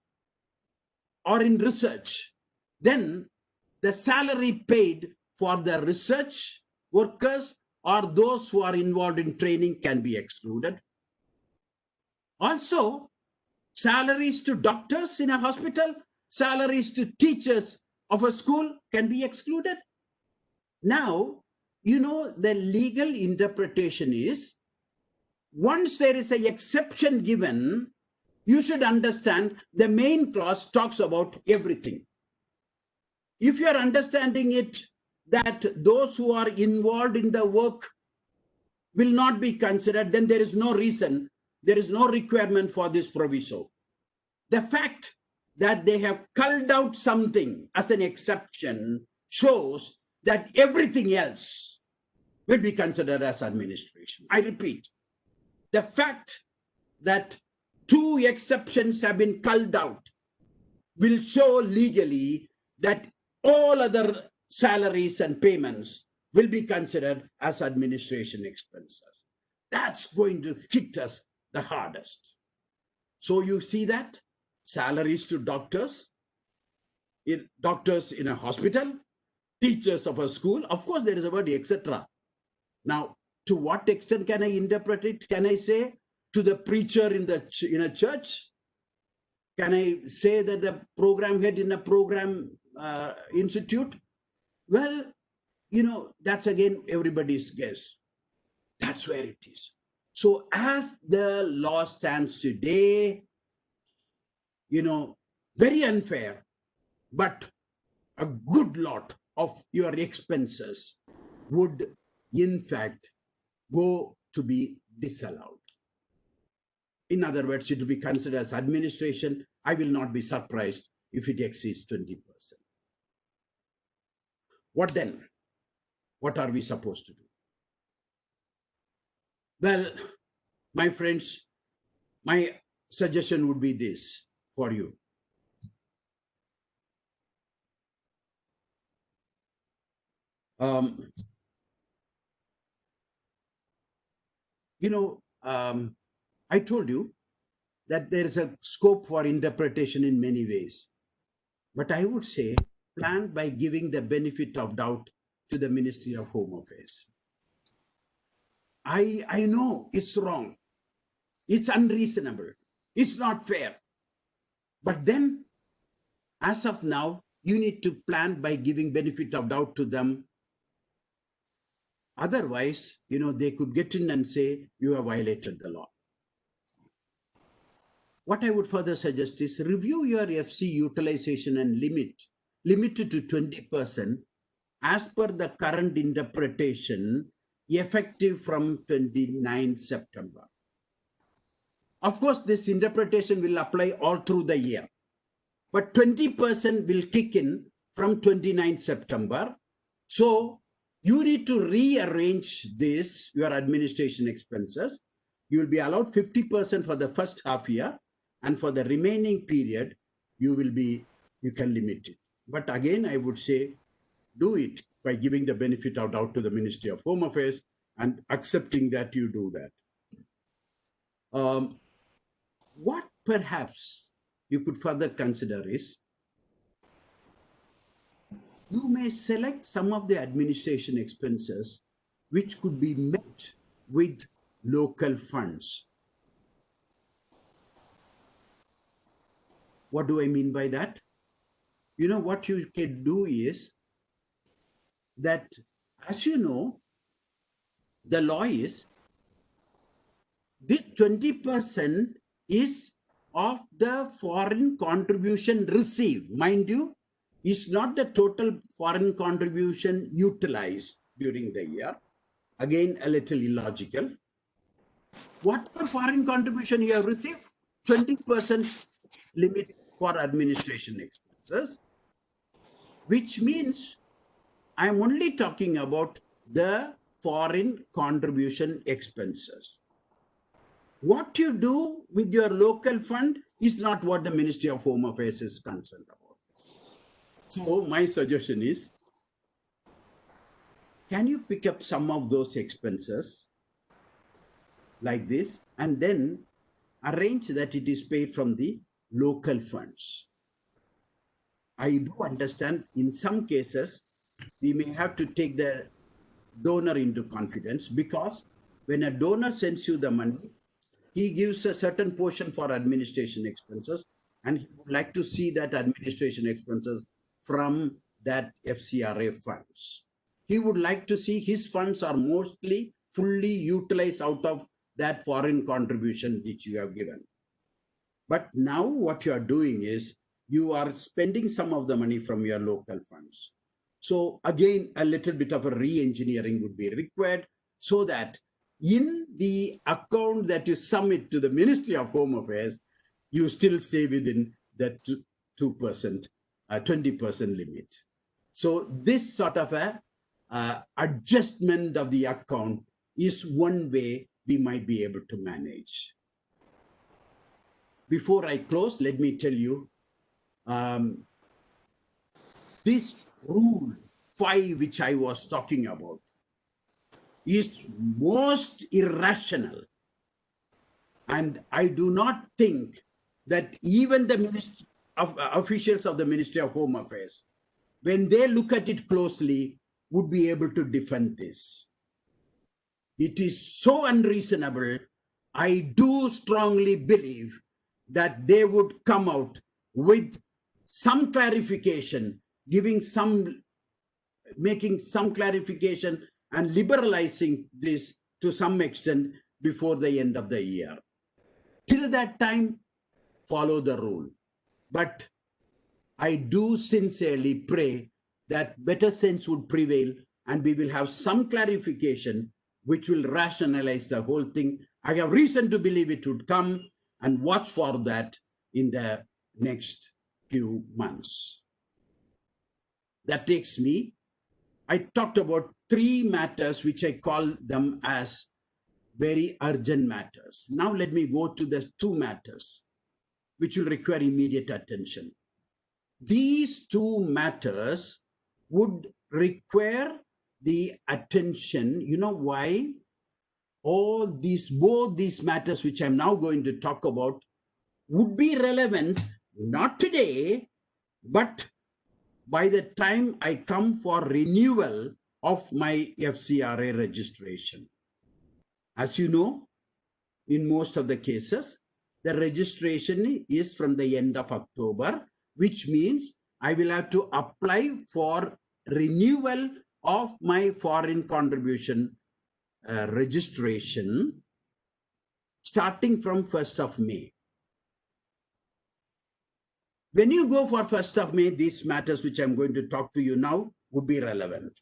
in research, then the salary paid for the research workers or those who are involved in training can be excluded. Also, salaries to doctors in a hospital, salaries to teachers of a school can be excluded. Now, you know, the legal interpretation is, once there is an exception given, you should understand the main clause talks about everything. If you are understanding it that those who are involved in the work will not be considered, then there is no reason, there is no requirement for this proviso. The fact that they have culled out something as an exception shows that everything else will be considered as administration. I repeat, the fact that two exceptions have been culled out will show legally that all other salaries and payments will be considered as administration expenses. That's going to hit us the hardest. So you see that salaries to doctors in a hospital, teachers of a school, of course there is a word etc. Now, to what extent can I interpret it? Can I say to the preacher in a church? Can I say that the program head in a program institute? Well, you know, that's again everybody's guess. That's where it is. So as the law stands today, you know, very unfair, but a good lot of your expenses would in fact go to be disallowed. In other words, it will be considered as administration. I will not be surprised if it exceeds 20%. What then? What are we supposed to do? Well, my friends, my suggestion would be this for you. Um, I told you that there is a scope for interpretation in many ways. But I would say plan by giving the benefit of doubt to the Ministry of Home Affairs. I know it's wrong. It's unreasonable. It's not fair. But then, as of now, you need to plan by giving benefit of doubt to them. Otherwise, they could get in and say you have violated the law. What I would further suggest is review your FC utilization and limit it to 20% as per the current interpretation effective from 29 September. Of course, this interpretation will apply all through the year, but 20% will kick in from 29 September. So you need to rearrange this, your administration expenses. You will be allowed 50% for the first half year, and for the remaining period, you can limit it. But again, I would say, do it by giving the benefit of doubt to the Ministry of Home Affairs and accepting that you do that. What perhaps you could further consider is, you may select some of the administration expenses which could be met with local funds. What do I mean by that? What you can do is that, as you know, the law is this 20% is of the foreign contribution received. Mind you, is not the total foreign contribution utilized during the year. Again, a little illogical. Whatever foreign contribution you have received, 20% limit for administration expenses, which means I am only talking about the foreign contribution expenses. What you do with your local fund is not what the Ministry of Home Affairs is concerned about. So my suggestion is, can you pick up some of those expenses like this and then arrange that it is paid from the local funds? I do understand in some cases we may have to take the donor into confidence, because when a donor sends you the money, he gives a certain portion for administration expenses, and he would like to see that administration expenses from that FCRA funds. He would like to see his funds are mostly fully utilized out of that foreign contribution which you have given. But now what you are doing is you are spending some of the money from your local funds. So again, a little bit of a re-engineering would be required, so that in the account that you submit to the Ministry of Home Affairs, you still stay within that 2%, 20% limit. So this sort of a adjustment of the account is one way we might be able to manage. Before I close, let me tell you, this rule 5, which I was talking about, is most irrational. And I do not think that even the officials of the Ministry of Home Affairs, when they look at it closely, would be able to defend this. It is so unreasonable. I do strongly believe that they would come out with some clarification, making some clarification and liberalizing this to some extent before the end of the year. Till that time, follow the rule. But I do sincerely pray that better sense would prevail and we will have some clarification which will rationalize the whole thing. I have reason to believe it would come, and watch for that in the next few months. That takes me, I talked about 3 matters which I call them as very urgent matters. Now let me go to the two matters which will require immediate attention. These two matters would require the attention. You know why? Both these matters which I'm now going to talk about would be relevant not today, but by the time I come for renewal of my FCRA registration. As you know, in most of the cases, the registration is from the end of October, which means I will have to apply for renewal of my foreign contribution registration starting from 1st of May. When you go for 1st of May, these matters which I'm going to talk to you now would be relevant.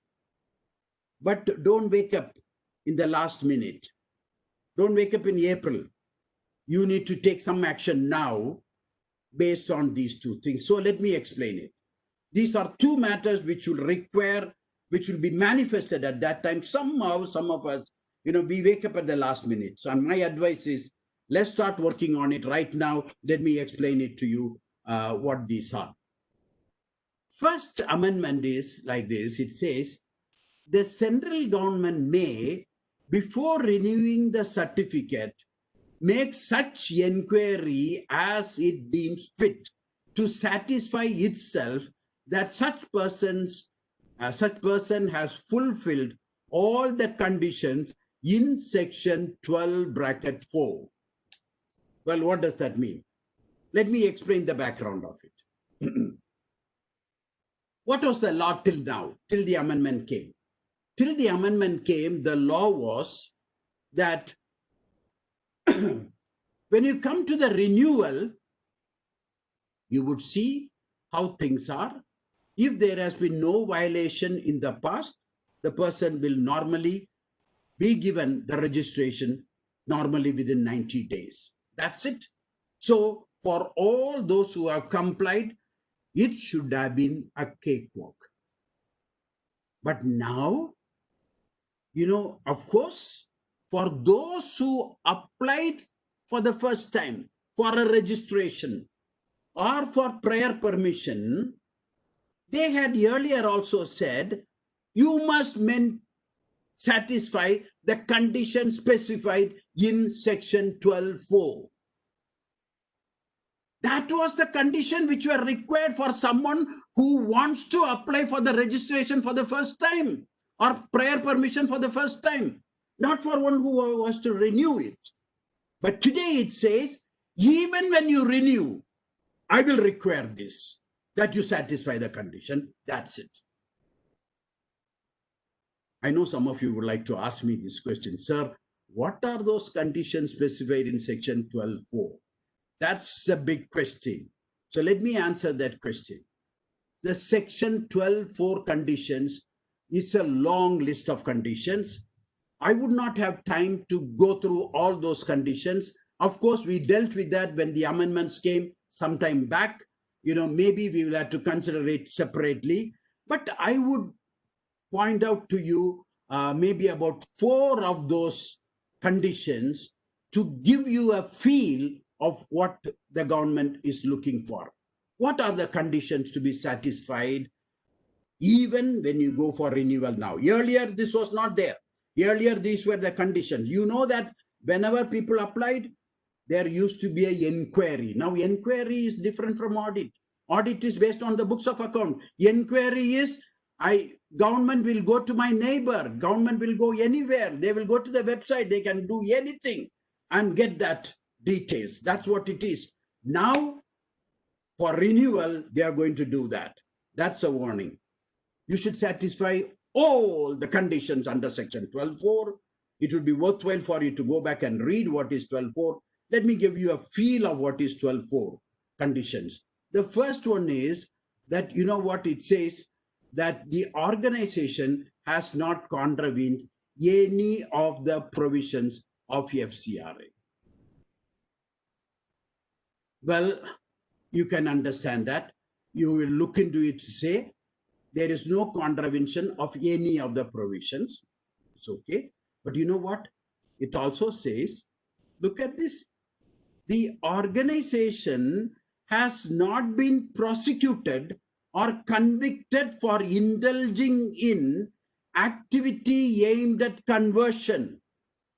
But don't wake up in the last minute. Don't wake up in April. You need to take some action now based on these two things. So let me explain it. These are two matters which will be manifested at that time. Somehow, some of us, we wake up at the last minute. So my advice is, let's start working on it right now. Let me explain it to you, what these are. First amendment is like this. It says, the central government may, before renewing the certificate, make such inquiry as it deems fit to satisfy itself that such person has fulfilled all the conditions in section 12(4). Well, what does that mean? Let me explain the background of it. What was the law till now, till the amendment came? Till the amendment came, the law was that when you come to the renewal, you would see how things are. If there has been no violation in the past, the person will normally be given the registration normally within 90 days. That's it. So for all those who have complied, it should have been a cakewalk. But now, of course, for those who applied for the first time for a registration or for prior permission, they had earlier also said, you must satisfy the conditions specified in section 12(4). That was the condition which were required for someone who wants to apply for the registration for the first time or prior permission for the first time, not for one who was to renew it. But today it says, even when you renew, I will require this, that you satisfy the condition. That's it. I know some of you would like to ask me this question, sir, what are those conditions specified in section 12(4)? That's a big question. So let me answer that question. The section 12(4) conditions is a long list of conditions. I would not have time to go through all those conditions. Of course, we dealt with that when the amendments came some time back. Maybe we will have to consider it separately. But I would point out to you maybe about 4 of those conditions to give you a feel of what the government is looking for. What are the conditions to be satisfied even when you go for renewal now? Earlier, this was not there. Earlier, these were the conditions. You know that whenever people applied, there used to be an inquiry. Now, inquiry is different from audit. Audit is based on the books of account. Inquiry is, government will go to my neighbor. Government will go anywhere. They will go to the website. They can do anything and get that details. That's what it is. Now, for renewal, they are going to do that. That's a warning. You should satisfy all the conditions under section 12(4). It would be worthwhile for you to go back and read what is 12(4). Let me give you a feel of what is 12(4) conditions. The first one is that, what it says, that the organization has not contravened any of the provisions of FCRA. Well, you can understand that. You will look into it to say there is no contravention of any of the provisions. It's okay. But you know what? it also says, look at this, the organization has not been prosecuted or convicted for indulging in activity aimed at conversion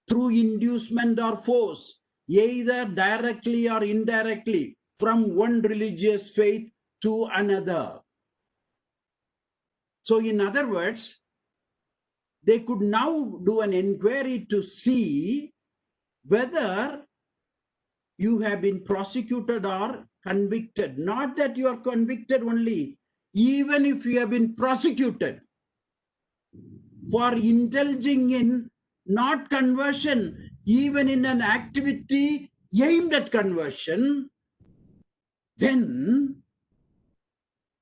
through inducement or force, either directly or indirectly, from one religious faith to another. So, in other words, they could now do an inquiry to see whether you have been prosecuted or convicted. Not that you are convicted only, even if you have been prosecuted for indulging in not conversion, even in an activity aimed at conversion, then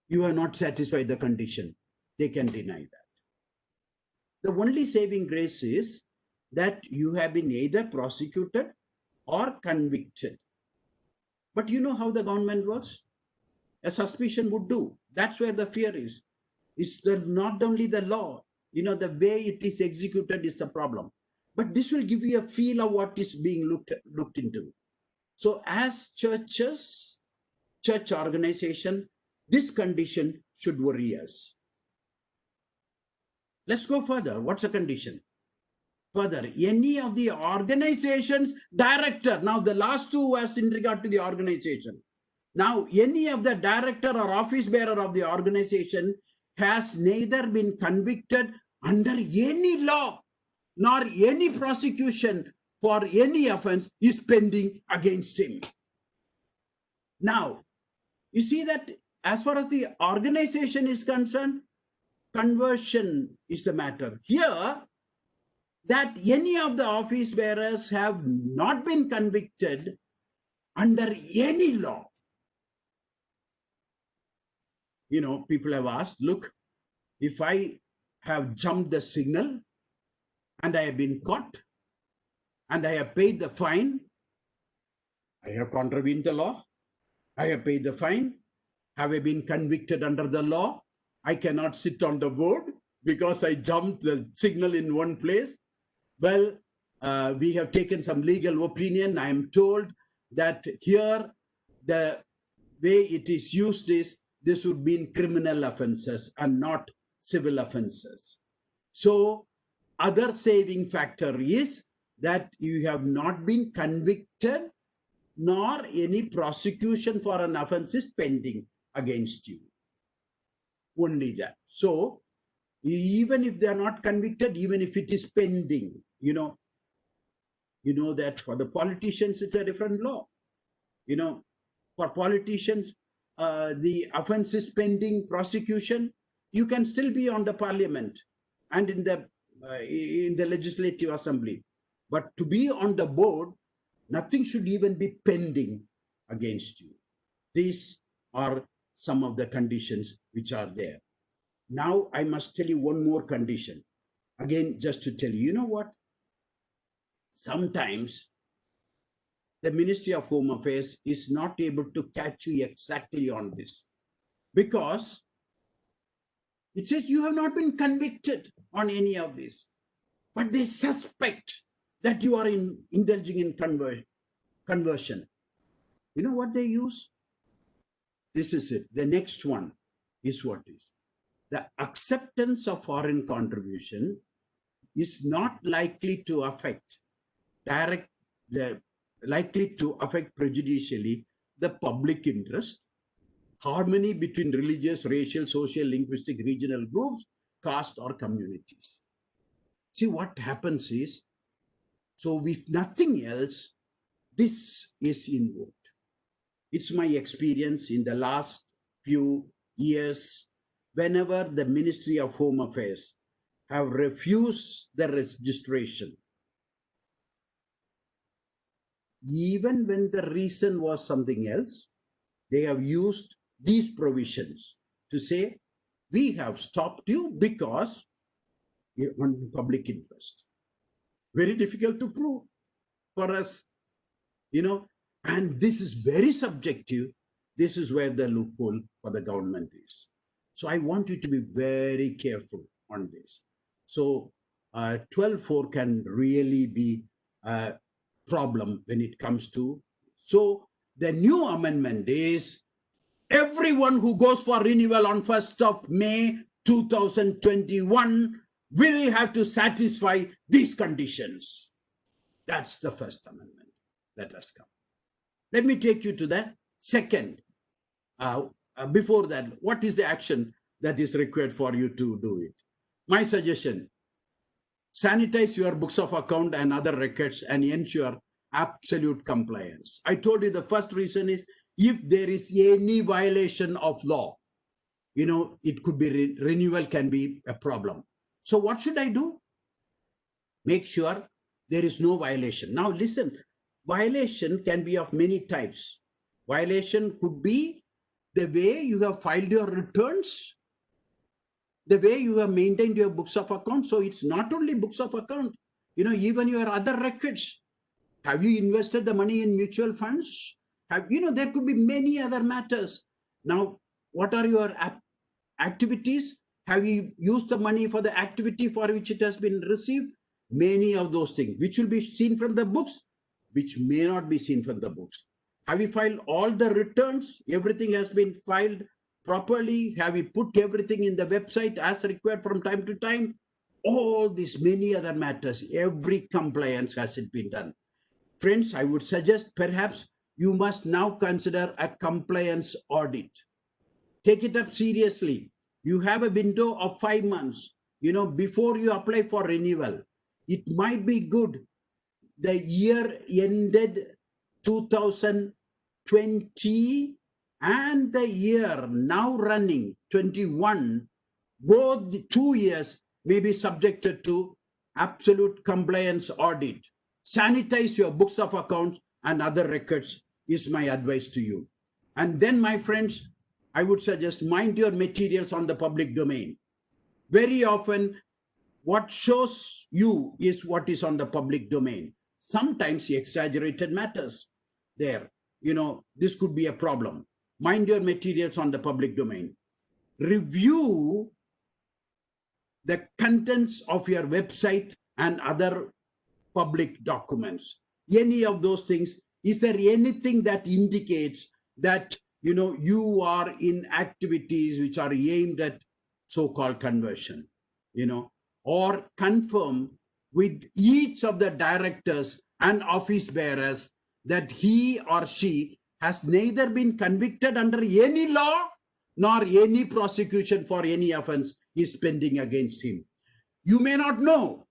you are not satisfied the condition. They can deny that. The only saving grace is that you have been either prosecuted or convicted. But you know how the government works? A suspicion would do. That's where the fear is. It's not only the law, the way it is executed is the problem. But this will give you a feel of what is being looked into. So as churches, church organization, this condition should worry us. Let's go further. What's the condition? Further, any of the organization's director, now the last two was in regard to the organization. Now, any of the director or office bearer of the organization has neither been convicted under any law nor any prosecution for any offense is pending against him. Now, you see that as far as the organization is concerned, conversion is the matter. Here, that any of the office bearers have not been convicted under any law. People have asked, look, if I have jumped the signal and I have been caught and I have paid the fine, I have contravened the law, I have paid the fine, have I been convicted under the law? I cannot sit on the board because I jumped the signal in one place. Well, we have taken some legal opinion. I am told that here the way it is used is this would be in criminal offenses and not civil offenses. So other saving factor is that you have not been convicted nor any prosecution for an offense is pending against you. Only that. So even if they are not convicted, even if it is pending, you know that for the politicians it's a different law. For politicians, the offense is pending prosecution. You can still be on the parliament and in the legislative assembly, but to be on the board, nothing should even be pending against you. These are some of the conditions which are there. Now I must tell you one more condition. Again, just to tell you, you know what? Sometimes the Ministry of Home Affairs is not able to catch you exactly on this because it says you have not been convicted on any of this, but they suspect that you are indulging in conversion. You know what they use? This is it. The next one is what is. The acceptance of foreign contribution is not likely to affect prejudicially the public interest, harmony between religious, racial, social, linguistic, regional groups, caste or communities. See what happens is, so if nothing else, this is invoked. It's my experience in the last few years, whenever the Ministry of Home Affairs have refused the registration, even when the reason was something else, they have used these provisions to say, we have stopped you because you're on public interest. Very difficult to prove for us, and this is very subjective. This is where the loophole for the government is. So I want you to be very careful on this. So 12.4 can really be problem when it comes to. So the new amendment is everyone who goes for renewal on 1st of May 2021 will have to satisfy these conditions. That's the first amendment that has come. Let me take you to the second. Before that, what is the action that is required for you to do it? My suggestion, sanitize your books of account and other records and ensure absolute compliance. I told you the first reason is if there is any violation of law, it could be renewal can be a problem. So what should I do? Make sure there is no violation. Now listen, violation can be of many types. Violation could be the way you have filed your returns, the way you have maintained your books of account. So it's not only books of account, even your other records. Have you invested the money in mutual funds? There could be many other matters. Now, what are your activities? Have you used the money for the activity for which it has been received? Many of those things, which will be seen from the books, which may not be seen from the books. Have you filed all the returns? Everything has been filed properly? Have you put everything in the website as required from time to time? All these many other matters, every compliance has it been done. Friends, I would suggest perhaps you must now consider a compliance audit. Take it up seriously. You have a window of 5 months, before you apply for renewal. It might be good. The year ended 2020 and the year now running 21, both the 2 years may be subjected to absolute compliance audit. Sanitize your books of accounts and other records is my advice to you. And then, my friends, I would suggest mind your materials on the public domain. Very often, what shows you is what is on the public domain. Sometimes exaggerated matters there. This could be a problem. Mind your materials on the public domain. Review the contents of your website and other public documents. Any of those things, is there anything that indicates that you are in activities which are aimed at so-called conversion, or confirm with each of the directors and office bearers that he or she has neither been convicted under any law nor any prosecution for any offense is pending against him. You may not know,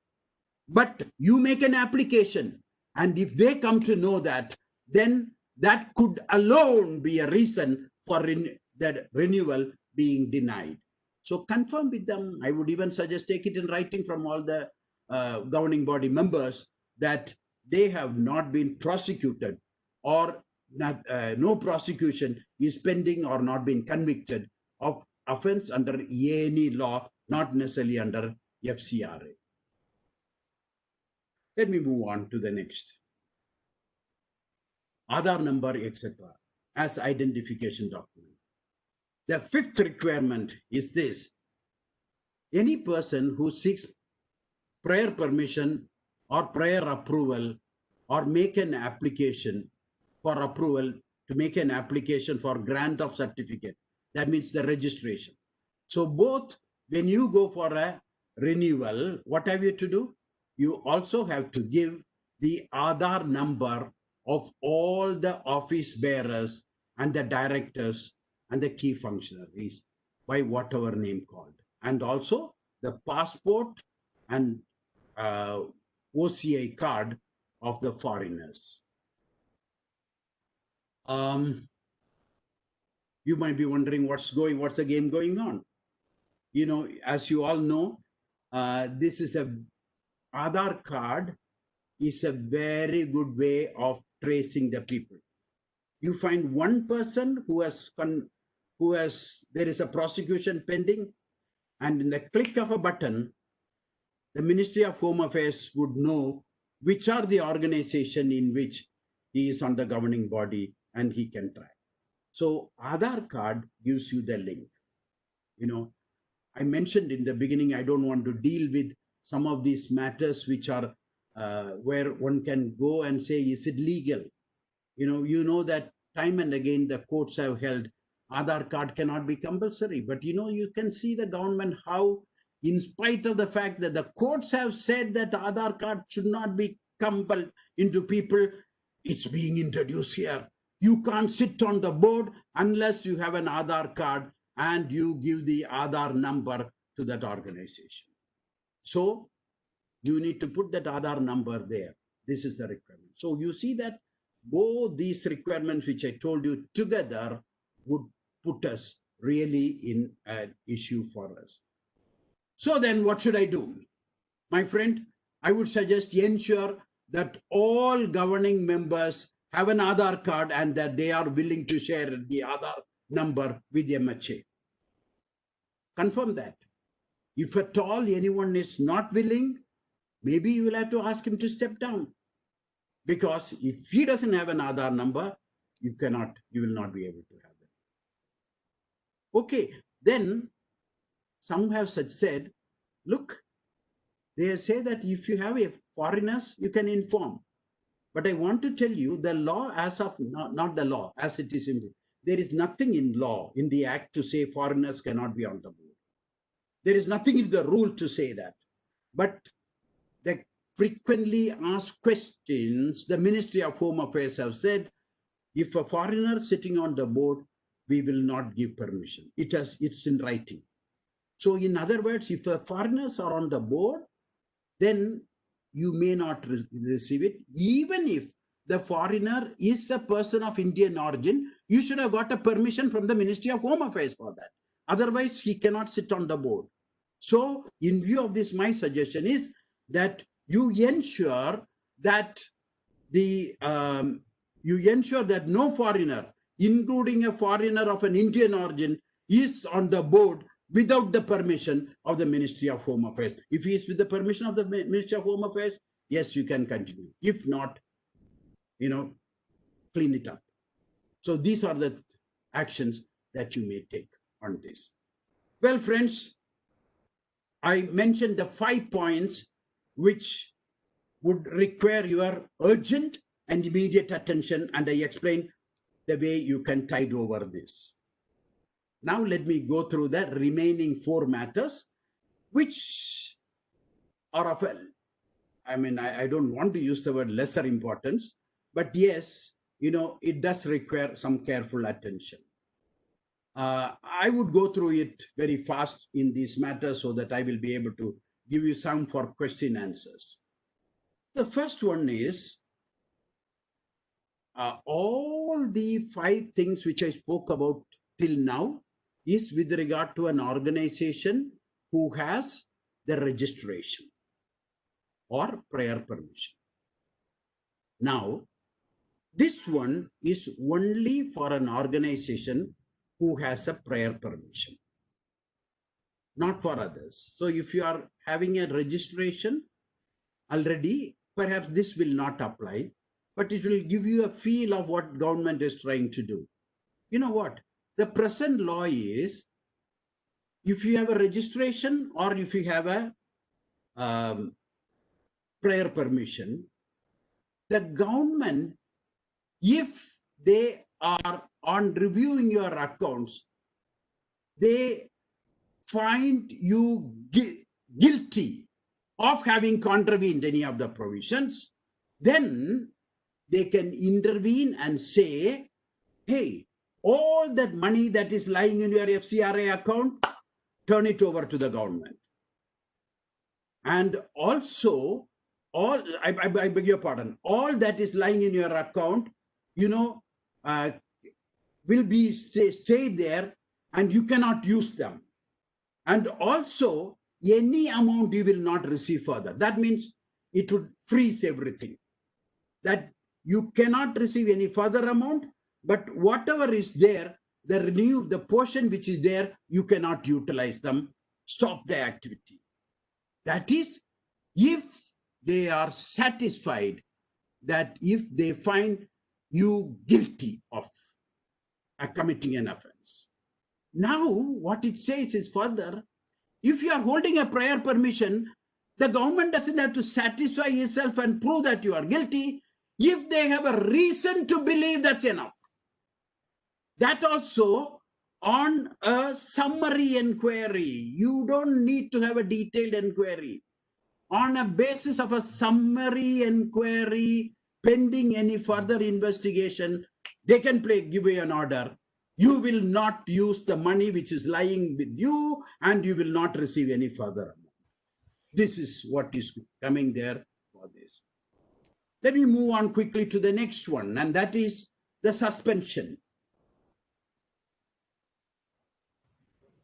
but you make an application, and if they come to know that, then that could alone be a reason for that renewal being denied. So confirm with them. I would even suggest take it in writing from all the governing body members that they have not been prosecuted, or not, no prosecution is pending or not been convicted of offense under any law, not necessarily under FCRA. Let me move on to the next. Aadhaar number, etc. as identification document. The fifth requirement is this. Any person who seeks prior permission or prior approval or make an application for approval to make an application for grant of certificate, that means the registration. So both when you go for a renewal, what have you to do? You also have to give the Aadhaar number of all the office bearers and the directors and the key functionaries by whatever name called, and also the passport and OCI card of the foreigners. You might be wondering what's the game going on. As you all know, this is Aadhaar card is a very good way of tracing the people. You find one person there is a prosecution pending, and in the click of a button, the Ministry of Home Affairs would know which are the organization in which he is on the governing body, and he can track. So Aadhaar card gives you the link. I mentioned in the beginning, I don't want to deal with some of these matters which are where one can go and say, is it legal? You know that time and again the courts have held Aadhaar card cannot be compulsory. But you can see the government how, in spite of the fact that the courts have said that Aadhaar card should not be compelled into people, it's being introduced here. You can't sit on the board unless you have an Aadhaar card and you give the Aadhaar number to that organization. So you need to put that Aadhaar number there. This is the requirement. So you see that both these requirements, which I told you together, would put us really in an issue for us. So then what should I do? My friend, I would suggest ensure that all governing members have an Aadhaar card and that they are willing to share the Aadhaar number with MHA. Confirm that. If at all anyone is not willing, maybe you will have to ask him to step down. Because if he doesn't have an Aadhaar number, you will not be able to have it. Okay, then some have said, look, they say that if you have a foreigners, you can inform. But I want to tell you the law as of, not the law as it is in, there is nothing in law, in the act to say foreigners cannot be on the board. There is nothing in the rule to say that. But the frequently asked questions, the Ministry of Home Affairs have said, if a foreigner sitting on the board, we will not give permission. It's in writing. So in other words, if the foreigners are on the board, then you may not receive it. Even if the foreigner is a person of Indian origin, you should have got a permission from the Ministry of Home Affairs for that. Otherwise, he cannot sit on the board. So in view of this, my suggestion is that you ensure that no foreigner, including a foreigner of an Indian origin, is on the board without the permission of the Ministry of Home Affairs. If he is with the permission of the Ministry of Home Affairs, yes, you can continue. If not, clean it up. So these are the actions that you may take on this. Well, friends, I mentioned the 5 points which would require your urgent and immediate attention, and I explained the way you can tide over this. Now let me go through the remaining 4 matters, which are of, I don't want to use the word lesser importance, but yes, it does require some careful attention. I would go through it very fast in these matters so that I will be able to give you some for question answers. The first one is all the 5 things which I spoke about till now is with regard to an organization who has the registration or prior permission. Now, this one is only for an organization who has a prior permission, not for others. So if you are having a registration already, perhaps this will not apply, but it will give you a feel of what government is trying to do. You know what? The present law is, if you have a registration or if you have a prior permission, the government, if they are on reviewing your accounts, they find you guilty of having contravened any of the provisions, then they can intervene and say, hey, all that money that is lying in your FCRA account, turn it over to the government. And also, I beg your pardon, all that is lying in your account, will be stay there and you cannot use them. And also, any amount you will not receive further. That means it would freeze everything. That you cannot receive any further amount, but whatever is there, the portion which is there, you cannot utilize them. Stop the activity. That is, if they are satisfied that if they find you guilty of committing an offense. Now, what it says is further, if you are holding a prior permission, The government doesn't have to satisfy itself and prove that you are guilty. If they have a reason to believe, that's enough. That also on a summary inquiry. You don't need to have a detailed inquiry. On a basis of a summary inquiry, pending any further investigation, they can give you an order. You will not use the money which is lying with you, and you will not receive any further amount. This is what is coming there for this. Let me move on quickly to the next one, and that is the suspension.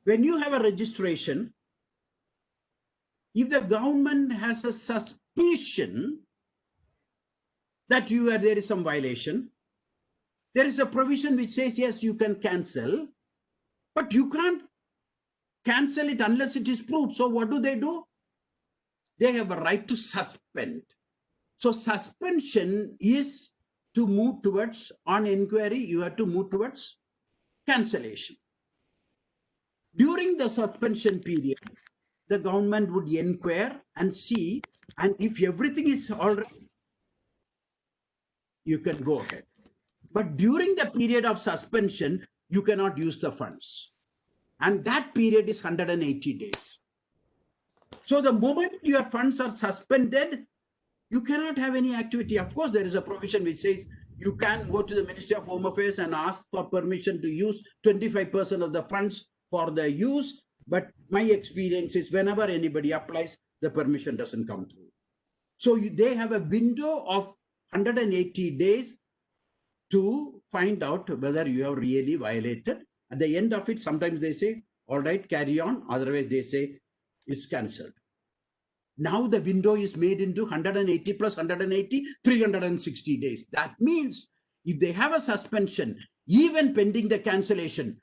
When you have a registration, if the government has a suspicion that there is some violation, there is a provision which says, yes, you can cancel, but you can't cancel it unless it is proved. So what do? They have a right to suspend. So suspension is to move towards, on inquiry, you have to move towards cancellation. During the suspension period, the government would inquire and see, and if everything is all right, you can go ahead. But during the period of suspension, you cannot use the funds. And that period is 180 days. So the moment your funds are suspended, you cannot have any activity. Of course, there is a provision which says you can go to the Ministry of Home Affairs and ask for permission to use 25% of the funds for the use. But my experience is whenever anybody applies, the permission doesn't come through. So they have a window of 180 days to find out whether you have really violated. At the end of it, sometimes they say, all right, carry on. Otherwise, they say it's cancelled. Now the window is made into 180 plus 180, 360 days. That means if they have a suspension, even pending the cancellation,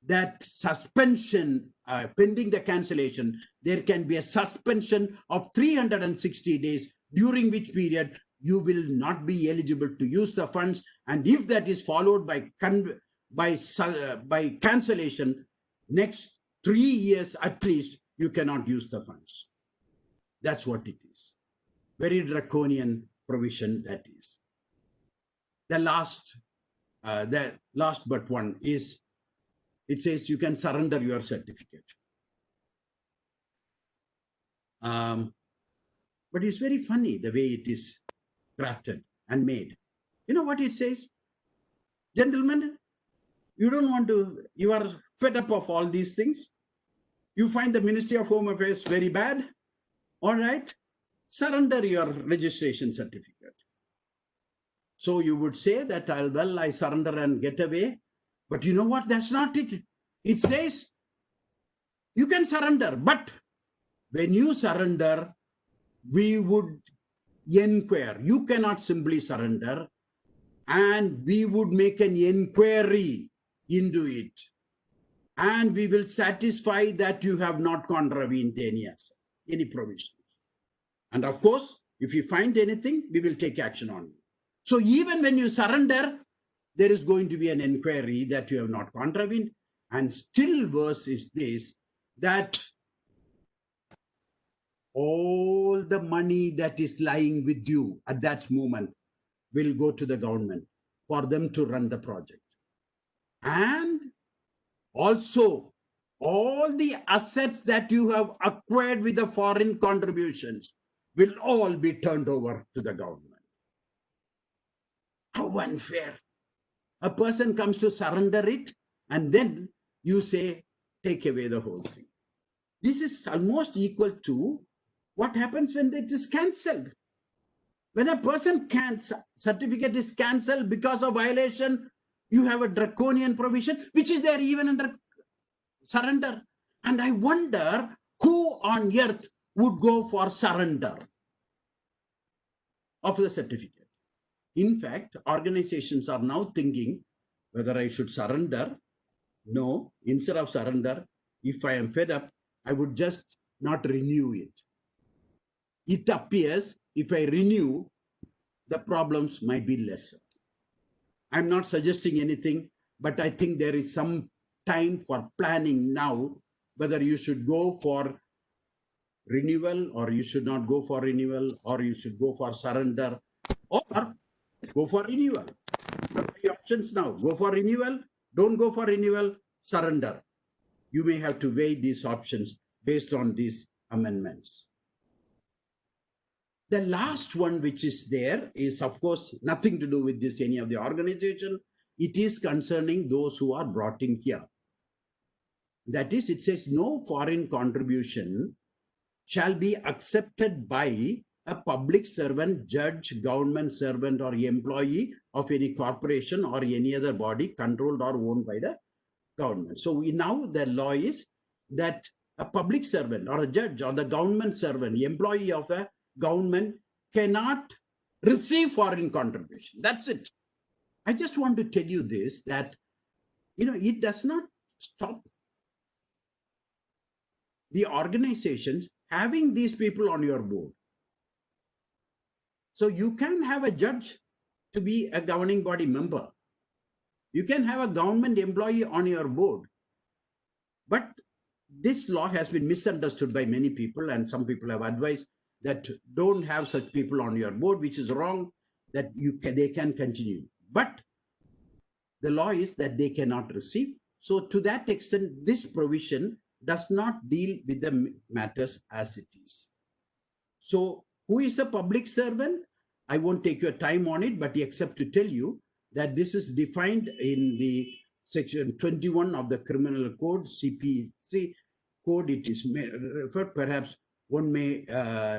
that suspension, pending the cancellation, there can be a suspension of 360 days, during which period you will not be eligible to use the funds. And if that is followed by cancellation, next 3 years at least, you cannot use the funds. That's what it is. Very draconian provision that is. The last but one is, it says you can surrender your certificate. But it's very funny the way it is crafted and made. You know what it says? Gentlemen, you are fed up of all these things. You find the Ministry of Home Affairs very bad. All right, surrender your registration certificate. So you would say that, I surrender and get away. But you know what? That's not it. It says you can surrender, but when you surrender, we would inquire. You cannot simply surrender, and we would make an inquiry into it. And we will satisfy that you have not contravened any provisions. And of course, if you find anything, we will take action on you. So even when you surrender, there is going to be an inquiry that you have not contravened. And still worse is this, that all the money that is lying with you at that moment will go to the government for them to run the project. And also, all the assets that you have acquired with the foreign contributions will all be turned over to the government. How unfair. A person comes to surrender it, and then you say, take away the whole thing. This is almost equal to what happens when it is cancelled. When a person certificate is cancelled because of violation, you have a draconian provision, which is there even under surrender. And I wonder who on earth would go for surrender of the certificate. In fact, organizations are now thinking whether I should surrender. No, instead of surrender, if I am fed up, I would just not renew it. It appears if I renew, the problems might be lesser. I'm not suggesting anything, but I think there is some time for planning now, whether you should go for renewal, or you should not go for renewal, or you should go for surrender, or go for renewal. There are three options now. Go for renewal, don't go for renewal, surrender. You may have to weigh these options based on these amendments. The last one which is there is, of course, nothing to do with this, any of the organization. It is concerning those who are brought in here. That is, it says no foreign contribution shall be accepted by a public servant, judge, government servant, or employee of any corporation or any other body controlled or owned by the government. So now the law is that a public servant or a judge or the government servant, employee of a government cannot receive foreign contribution. That's it. I just want to tell you this, that, it does not stop the organizations having these people on your board. So you can have a judge to be a governing body member. You can have a government employee on your board. But this law has been misunderstood by many people, and some people have advised that don't have such people on your board, which is wrong, that they can continue. But the law is that they cannot receive. So to that extent, this provision does not deal with the matters as it is. So who is a public servant? I won't take your time on it, but except to tell you that this is defined in the section 21 of the Criminal Code, CPC code. It is referred. Perhaps one may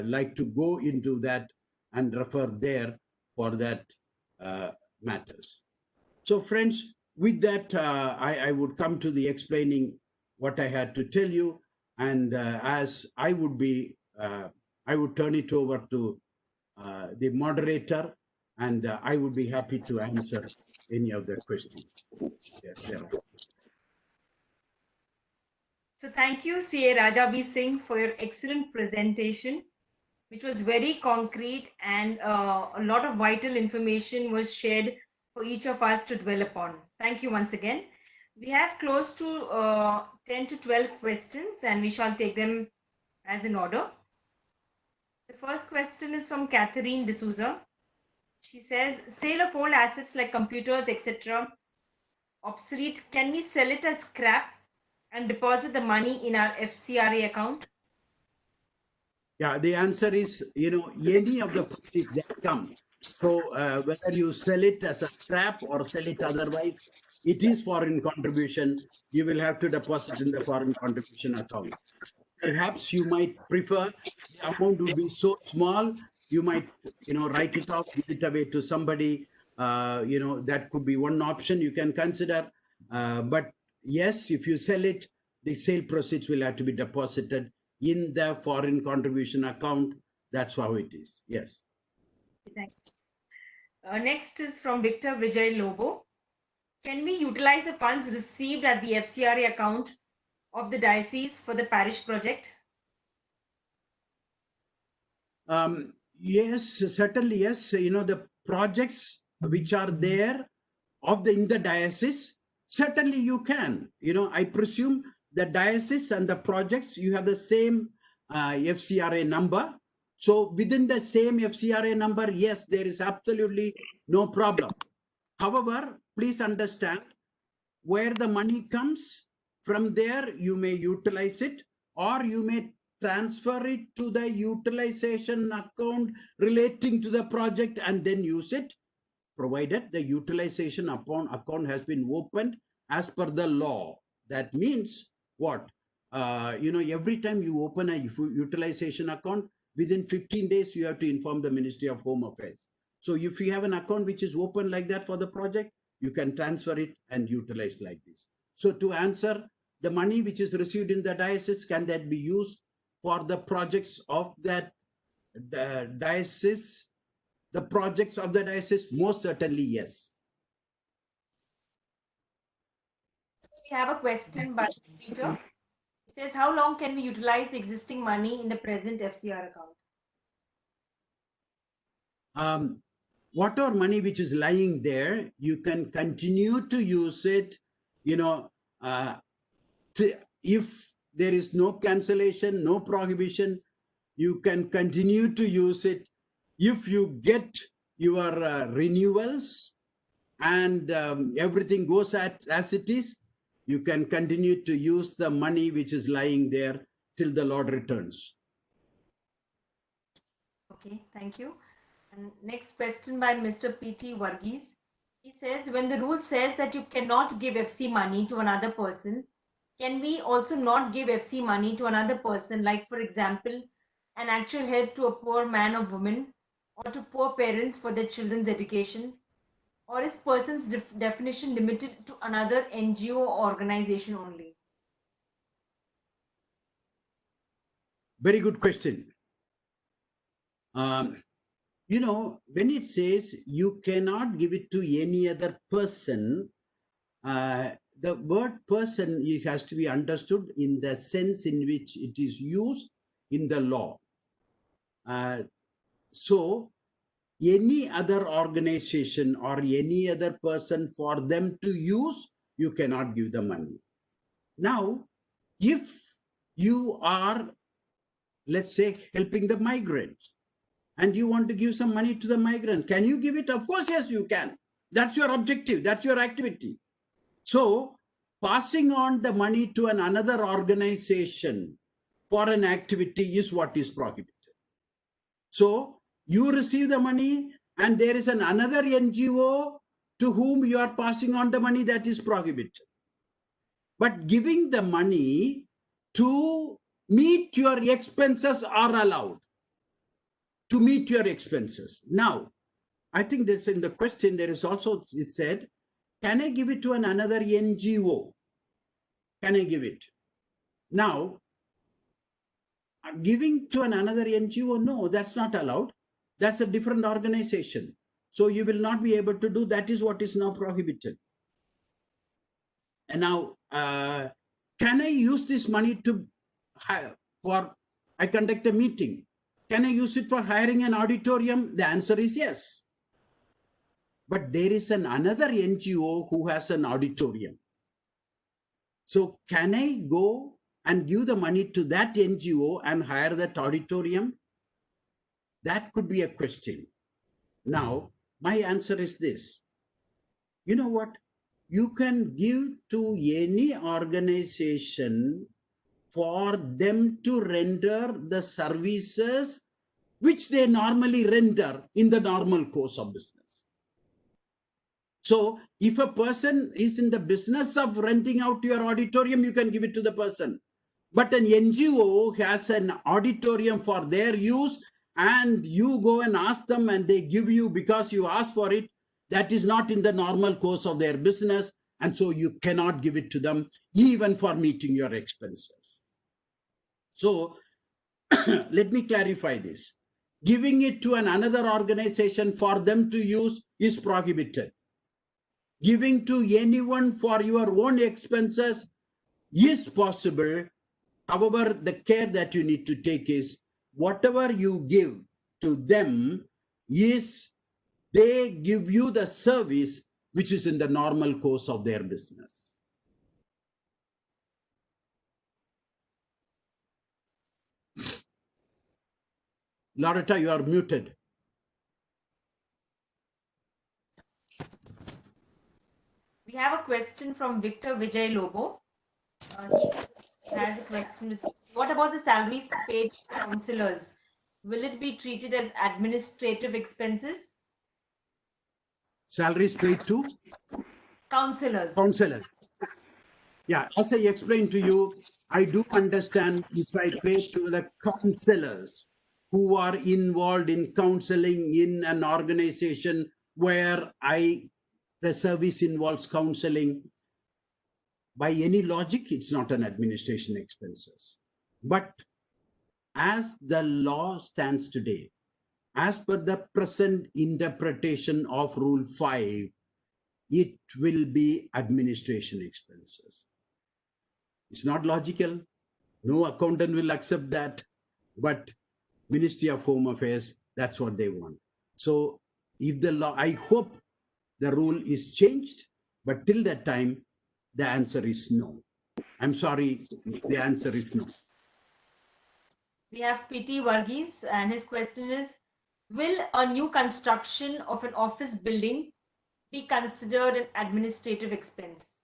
like to go into that and refer there for that matters. So friends, with that, I would come to the explaining what I had to tell you. And as I would be, I would turn it over to the moderator, and I would be happy to answer any of the questions. So thank you, CA Raja B Singh, for your excellent presentation, which was very concrete, and a lot of vital information was shared for each of us to dwell upon. Thank you once again. We have close to 10 to 12 questions, and we shall take them as in order. The first question is from Catherine D'Souza. She says, sale of old assets like computers, etc., obsolete, can we sell it as scrap and deposit the money in our FCRA account? Yeah, the answer is, any of the proceeds that come. So whether you sell it as a scrap or sell it otherwise, it is foreign contribution. You will have to deposit in the foreign contribution account. Perhaps you might prefer the amount would be so small, you might, write it off, give it away to somebody. That could be one option you can consider. But yes, if you sell it, the sale proceeds will have to be deposited in the foreign contribution account. That's how it is. Yes. Thanks. Next is from Victor Vijay Lobo. Can we utilize the funds received at the FCRA account of the diocese for the parish project? Yes, certainly yes. The projects which are there in the diocese, certainly you can. I presume the diocese and the projects, you have the same FCRA number. So within the same FCRA number, yes, there is absolutely no problem. However, please understand, where the money comes from, there you may utilize it, or you may transfer it to the utilization account relating to the project and then use it, provided the utilization account has been opened as per the law. That means what? Every time you open a utilization account, within 15 days, you have to inform the Ministry of Home Affairs. So if you have an account which is open like that for the project, you can transfer it and utilize like this. So to answer, the money which is received in the diocese, can that be used for the projects of the diocese? The projects of the diocese, most certainly yes. We have a question by Peter. It says, how long can we utilize the existing money in the present FCR account? Whatever money which is lying there, you can continue to use it, if there is no cancellation, no prohibition, you can continue to use it. If you get your renewals and everything goes as it is, you can continue to use the money which is lying there till the Lord returns. Okay, thank you. And next question by Mr. P.T. Varghese. He says, when the rule says that you cannot give FC money to another person, can we also not give FC money to another person, like, for example, an actual help to a poor man or woman, or to poor parents for their children's education? Or is person's definition limited to another NGO or organization only? Very good question. You know, when it says you cannot give it to any other person, the word person, it has to be understood in the sense in which it is used in the law. So any other organization or any other person, for them to use, you cannot give the money. Now, if you are, let's say, helping the migrants and you want to give some money to the migrant, can you give it? Of course, yes, you can. That's your objective. That's your activity. So passing on the money to another organization for an activity is what is prohibited. So you receive the money and there is another NGO to whom you are passing on the money, that is prohibited. But giving the money to meet your expenses are allowed. To meet your expenses. Now, I think this in the question, there is also, it said, can I give it to another NGO? Can I give it? Now, giving to another NGO, no, that's not allowed. That's a different organization. So you will not be able to do, that is what is now prohibited. And now, can I use this money to hire for, I conduct a meeting. Can I use it for hiring an auditorium? The answer is yes. But there is another NGO who has an auditorium. So can I go and give the money to that NGO and hire that auditorium? That could be a question. Now, my answer is this. You know what? You can give to any organization for them to render the services which they normally render in the normal course of business. So if a person is in the business of renting out your auditorium, you can give it to the person. But an NGO has an auditorium for their use and you go and ask them and they give you because you ask for it, that is not in the normal course of their business. And so you cannot give it to them even for meeting your expenses. So let me clarify this. Giving it to another organization for them to use is prohibited. Giving to anyone for your own expenses is possible. However, the care that you need to take is whatever you give to them is they give you the service which is in the normal course of their business. Loretta, you are muted. We have a question from Victor Vijay Lobo. He has a question. What about the salaries paid to counselors? Will it be treated as administrative expenses? Salaries paid to? Counselors. Counselors. Yeah, as I explained to you, I do understand if I pay to the counselors who are involved in counseling in an organization where the service involves counseling, by any logic, it's not an administration expenses. But as the law stands today, as per the present interpretation of Rule 5, it will be administration expenses. It's not logical. No accountant will accept that. But Ministry of Home Affairs, that's what they want. So if the law, I hope the rule is changed, but till that time, the answer is no. I'm sorry, the answer is no. We have PT Varghese, and his question is, will a new construction of an office building be considered an administrative expense?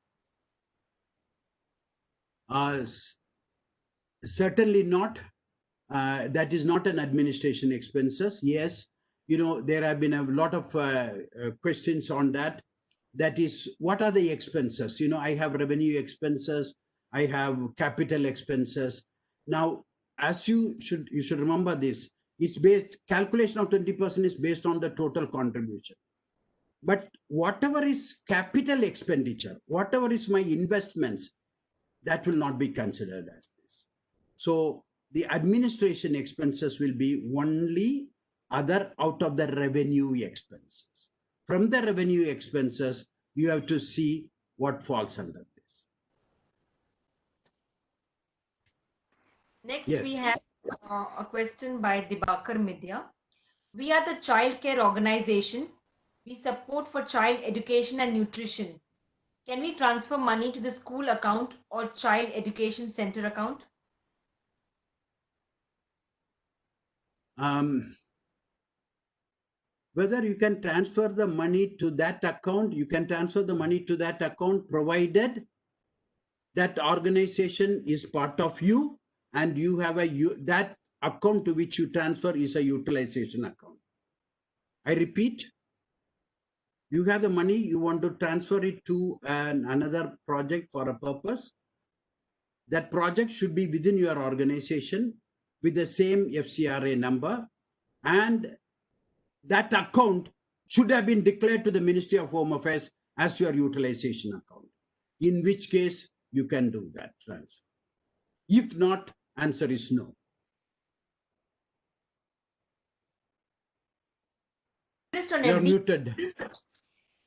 Certainly not. That is not an administration expenses. Yes, there have been a lot of questions on that. That is, what are the expenses? I have revenue expenses, I have capital expenses. Now, as you should remember this, it's based, calculation of 20% is based on the total contribution. But whatever is capital expenditure, whatever is my investments, that will not be considered as this. So the administration expenses will be only other out of the revenue expenses. From the revenue expenses, you have to see what falls under this. Next, Yes. we have a question by Dibakar Midya. We are the child care organization. We support for child education and nutrition. Can we transfer money to the school account or child education center account? Whether you can transfer the money to that account, you can transfer the money to that account provided that organization is part of you and you have that account to which you transfer is a utilization account. I repeat, you have the money, you want to transfer it to another project for a purpose. That project should be within your organization with the same FCRA number, and that account should have been declared to the Ministry of Home Affairs as your utilization account, in which case you can do that transfer. If not, answer is no. You're muted.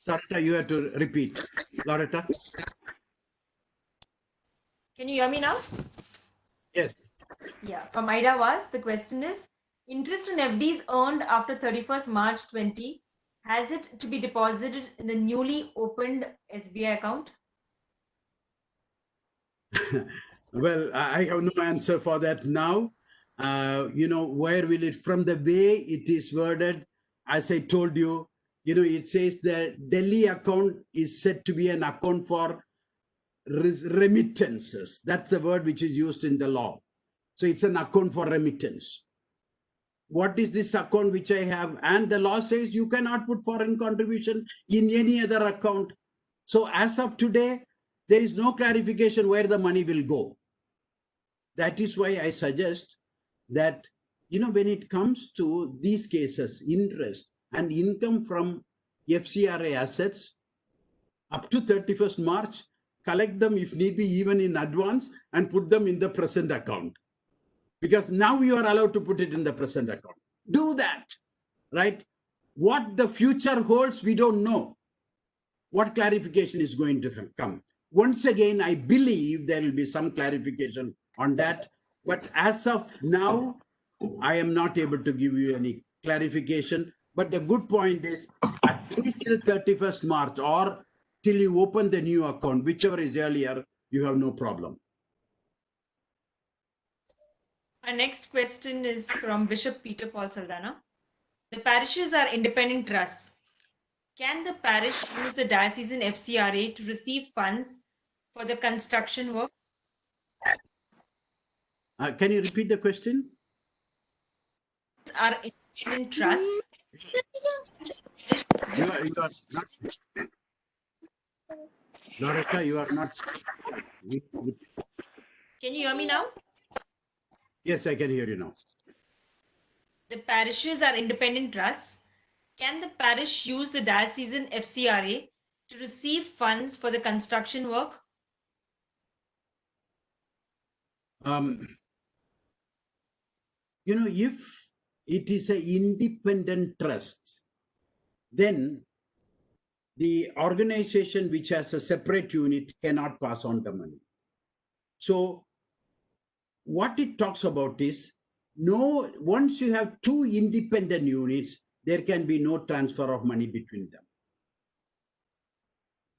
Loretta, you have to repeat. Loretta? Can you hear me now? Yes. Yeah, from Ida Was, the question is, interest on FDs earned after 31st March 20, has it to be deposited in the newly opened SBI account? Well, I have no answer for that now. Where will it, from the way it is worded, as I told you, it says the Delhi account is said to be an account for remittances. That's the word which is used in the law. So it's an account for remittance. What is this account which I have? And the law says you cannot put foreign contribution in any other account. So as of today, there is no clarification where the money will go. That is why I suggest that, when it comes to these cases, interest and income from FCRA assets, up to 31st March, collect them if need be even in advance and put them in the present account. Because now you are allowed to put it in the present account. Do that, right? What the future holds, we don't know. What clarification is going to come? Once again, I believe there will be some clarification on that. But as of now, I am not able to give you any clarification. But the good point is, at least till 31st March or till you open the new account, whichever is earlier, you have no problem. Our next question is from Bishop Peter Paul Saldana. The parishes are independent trusts. Can the parish use the diocesan FCRA to receive funds for the construction work? Can you repeat the question? Are independent trusts. You are not. Loretta, you are not. Can you hear me now? Yes, I can hear you now. The parishes are independent trusts. Can the parish use the diocesan FCRA to receive funds for the construction work? If it is an independent trust, then the organization which has a separate unit cannot pass on the money. So what it talks about is, once you have two independent units, there can be no transfer of money between them.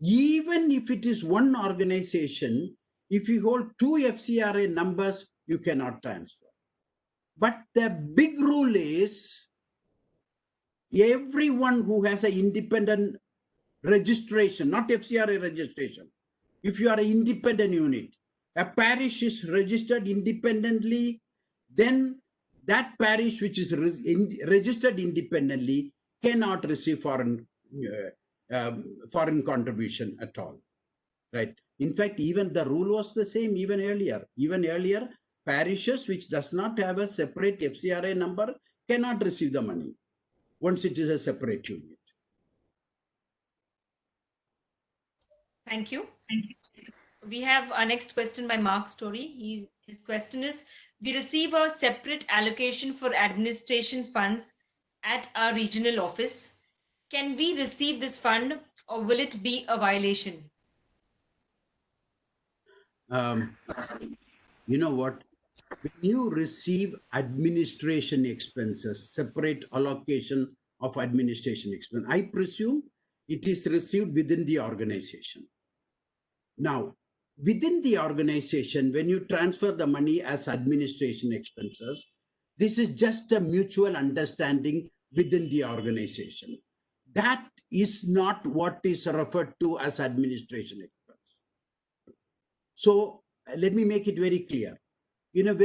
Even if it is one organization, if you hold two FCRA numbers, you cannot transfer. But the big rule is everyone who has an independent registration, not FCRA registration. If you are an independent unit, a parish is registered independently, then that parish which is registered independently cannot receive foreign contribution at all, right? In fact, even the rule was the same even earlier. Even earlier, parishes which does not have a separate FCRA number cannot receive the money once it is a separate unit. Thank you. We have our next question by Mark Story. His question is, we receive a separate allocation for administration funds at our regional office. Can we receive this fund or will it be a violation? You know what? When you receive administration expenses, separate allocation of administration expense, I presume it is received within the organization. Now, within the organization, when you transfer the money as administration expenses, this is just a mutual understanding within the organization. That is not what is referred to as administration expense. So let me make it very clear. In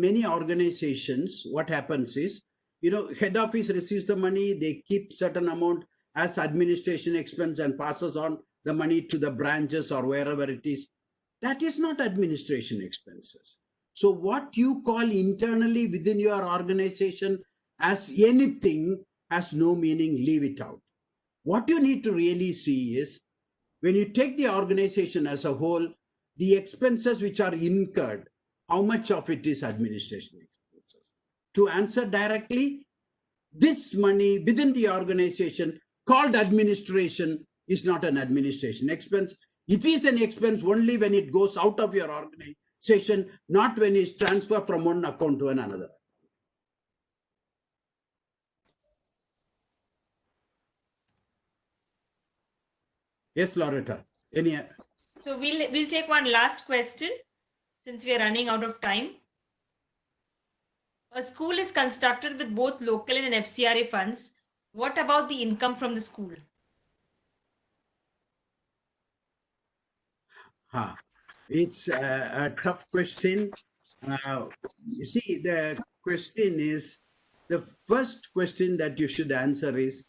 many organizations, what happens is, head office receives the money, they keep certain amount as administration expense and passes on the money to the branches or wherever it is. That is not administration expenses. So what you call internally within your organization as anything has no meaning, leave it out. What you need to really see is, when you take the organization as a whole, the expenses which are incurred, how much of it is administration expenses? To answer directly, this money within the organization called administration is not an administration expense. It is an expense only when it goes out of your organization, not when it's transferred from one account to another. Yes, Loretta. So we'll take one last question since we are running out of time. A school is constructed with both local and FCRA funds. What about the income from the school? It's a tough question. You see, the question is, the first question that you should answer is,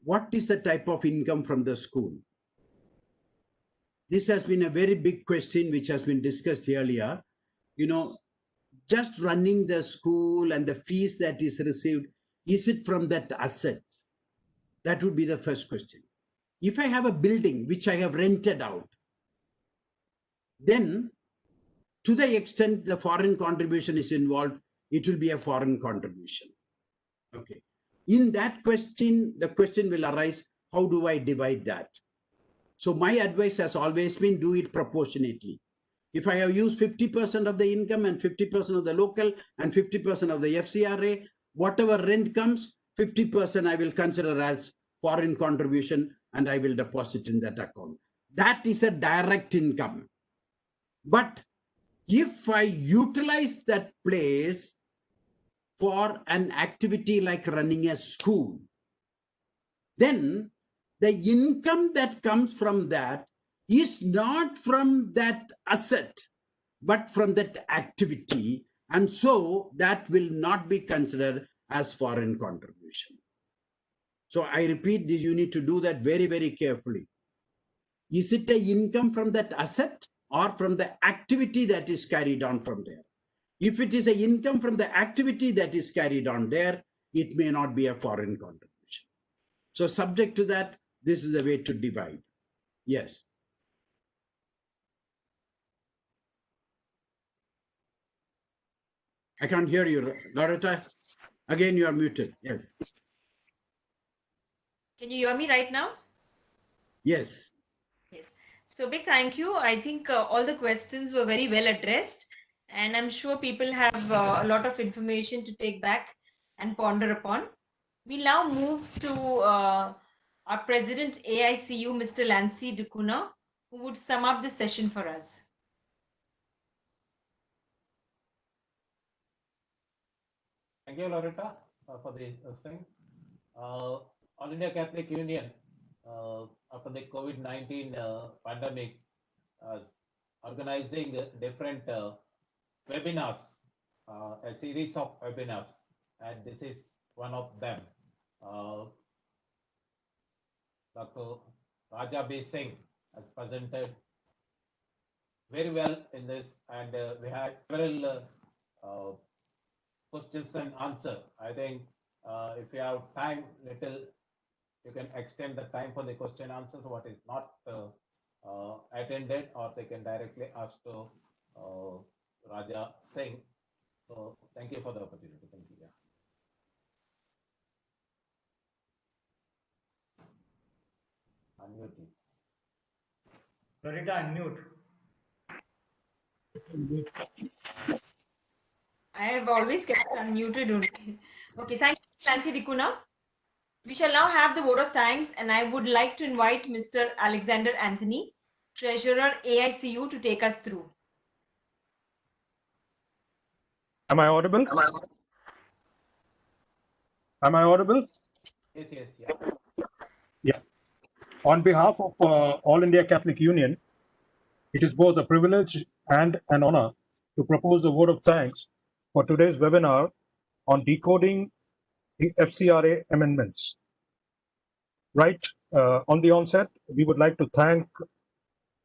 what is the type of income from the school? This has been a very big question which has been discussed earlier. Just running the school and the fees that is received, is it from that asset? That would be the first question. If I have a building which I have rented out, then to the extent the foreign contribution is involved, it will be a foreign contribution. Okay. In that question, the question will arise, how do I divide that? So my advice has always been, do it proportionately. If I have used 50% of the income and 50% of the local and 50% of the FCRA, whatever rent comes, 50% I will consider as foreign contribution and I will deposit in that account. That is a direct income. But if I utilize that place for an activity like running a school, then the income that comes from that is not from that asset, but from that activity. And so that will not be considered as foreign contribution. So I repeat, you need to do that very, very carefully. Is it an income from that asset or from the activity that is carried on from there? If it is an income from the activity that is carried on there, it may not be a foreign contribution. So subject to that, this is the way to divide. Yes. I can't hear you, Loretta. Again, you are muted. Yes. Can you hear me right now? Yes. Yes. So big thank you. I think all the questions were very well addressed, and I'm sure people have a lot of information to take back and ponder upon. We now move to our President AICU, Mr. Lancy Dukuna, who would sum up the session for us. Thank you, Loretta, for this thing. All India Catholic Union, after the COVID-19 pandemic, organizing different webinars, a series of webinars, and this is one of them. Dr. Raja B Singh has presented very well in this, and we had several questions and answer. I think if you have time, little, you can extend the time for the question answers. What is not attended, or they can directly ask to Raja Singh. So thank you for the opportunity. Thank you. Yeah. Unmuting. Loretta, unmute. I have always kept it unmuted only. Okay, thank you, Nancy Dikuna. We shall now have the vote of thanks, and I would like to invite Mr. Alexander Anthony, Treasurer AICU, to take us through. Am I audible? Am I audible? Yes, yes, yeah. Yeah. On behalf of All India Catholic Union, it is both a privilege and an honor to propose a vote of thanks for today's webinar on decoding the FCRA amendments. Right on the onset, we would like to thank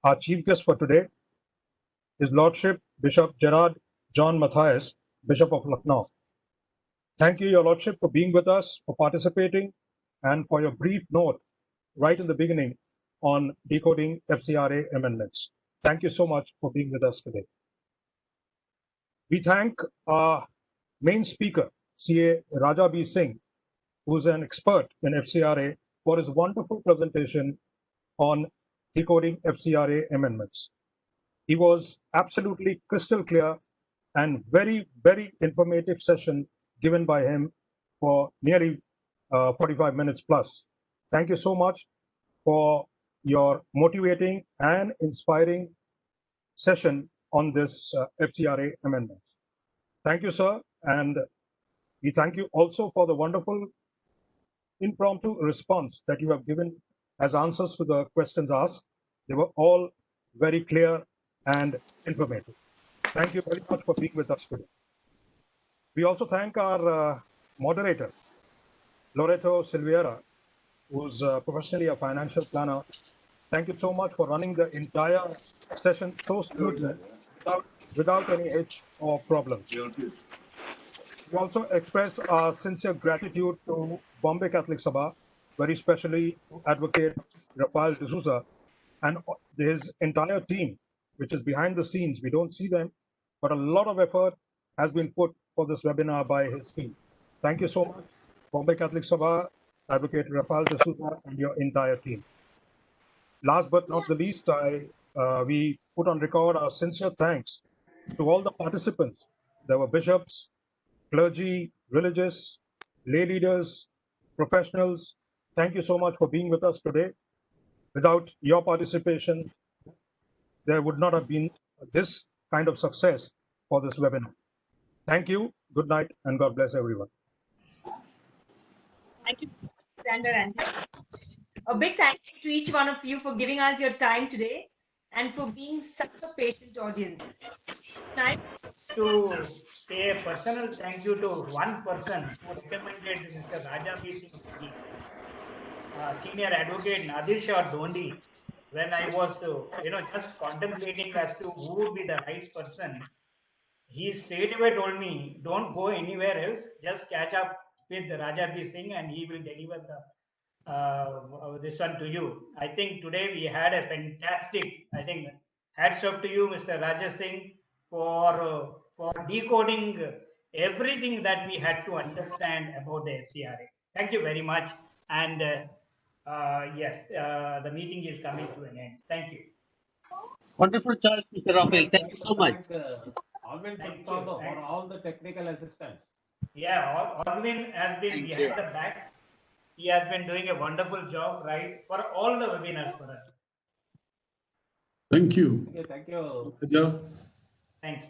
our chief guest for today, His Lordship Bishop Gerard John Matthias, Bishop of Lucknow. Thank you, Your Lordship, for being with us, for participating, and for your brief note right in the beginning on decoding FCRA amendments. Thank you so much for being with us today. We thank our main speaker, CA Raja B Singh, who is an expert in FCRA, for his wonderful presentation on decoding FCRA amendments. He was absolutely crystal clear and very, very informative session given by him for nearly 45 minutes plus. Thank you so much for your motivating and inspiring session on this FCRA amendments. Thank you, sir. And we thank you also for the wonderful impromptu response that you have given as answers to the questions asked. They were all very clear and informative. Thank you very much for being with us today. We also thank our moderator, Loreto Silveira, who's professionally a financial planner. Thank you so much for running the entire session so smoothly without any hitch or problems. We also express our sincere gratitude to Bombay Catholic Sabha, very especially to Advocate Rafael D'Souza and his entire team, which is behind the scenes. We don't see them, but a lot of effort has been put for this webinar by his team. Thank you so much, Bombay Catholic Sabha, Advocate Rafael D'Souza, and your entire team. Last but not the least, we put on record our sincere thanks to all the participants. There were bishops, clergy, religious, lay leaders, professionals. Thank you so much for being with us today. Without your participation, there would not have been this kind of success for this webinar. Thank you, good night, and God bless everyone. Thank you, Mr. Alexander Anthony. A big thank you to each one of you for giving us your time today and for being such a patient audience. Thank To say a personal thank you to one person who recommended Mr. Raja B Singh to me, Senior Advocate Nadir Shah Dondi, when I was, just contemplating as to who would be the right person. He straight away told me, don't go anywhere else, just catch up with Raja B Singh and he will deliver the this one to you. I think today we had a fantastic, hats off to you, Mr. Raja Singh, for decoding everything that we had to understand about the FCRA. Thank you very much. And yes, the meeting is coming to an end. Thank you. Wonderful choice, Mr. Rafael. Thank you so much. Alvin Thank you. for Thanks. all the technical assistance. Yeah, Alvin has been behind the back. He has been doing a wonderful job, right, for all the webinars for us. Thank you. Thank you. Raja. Thanks.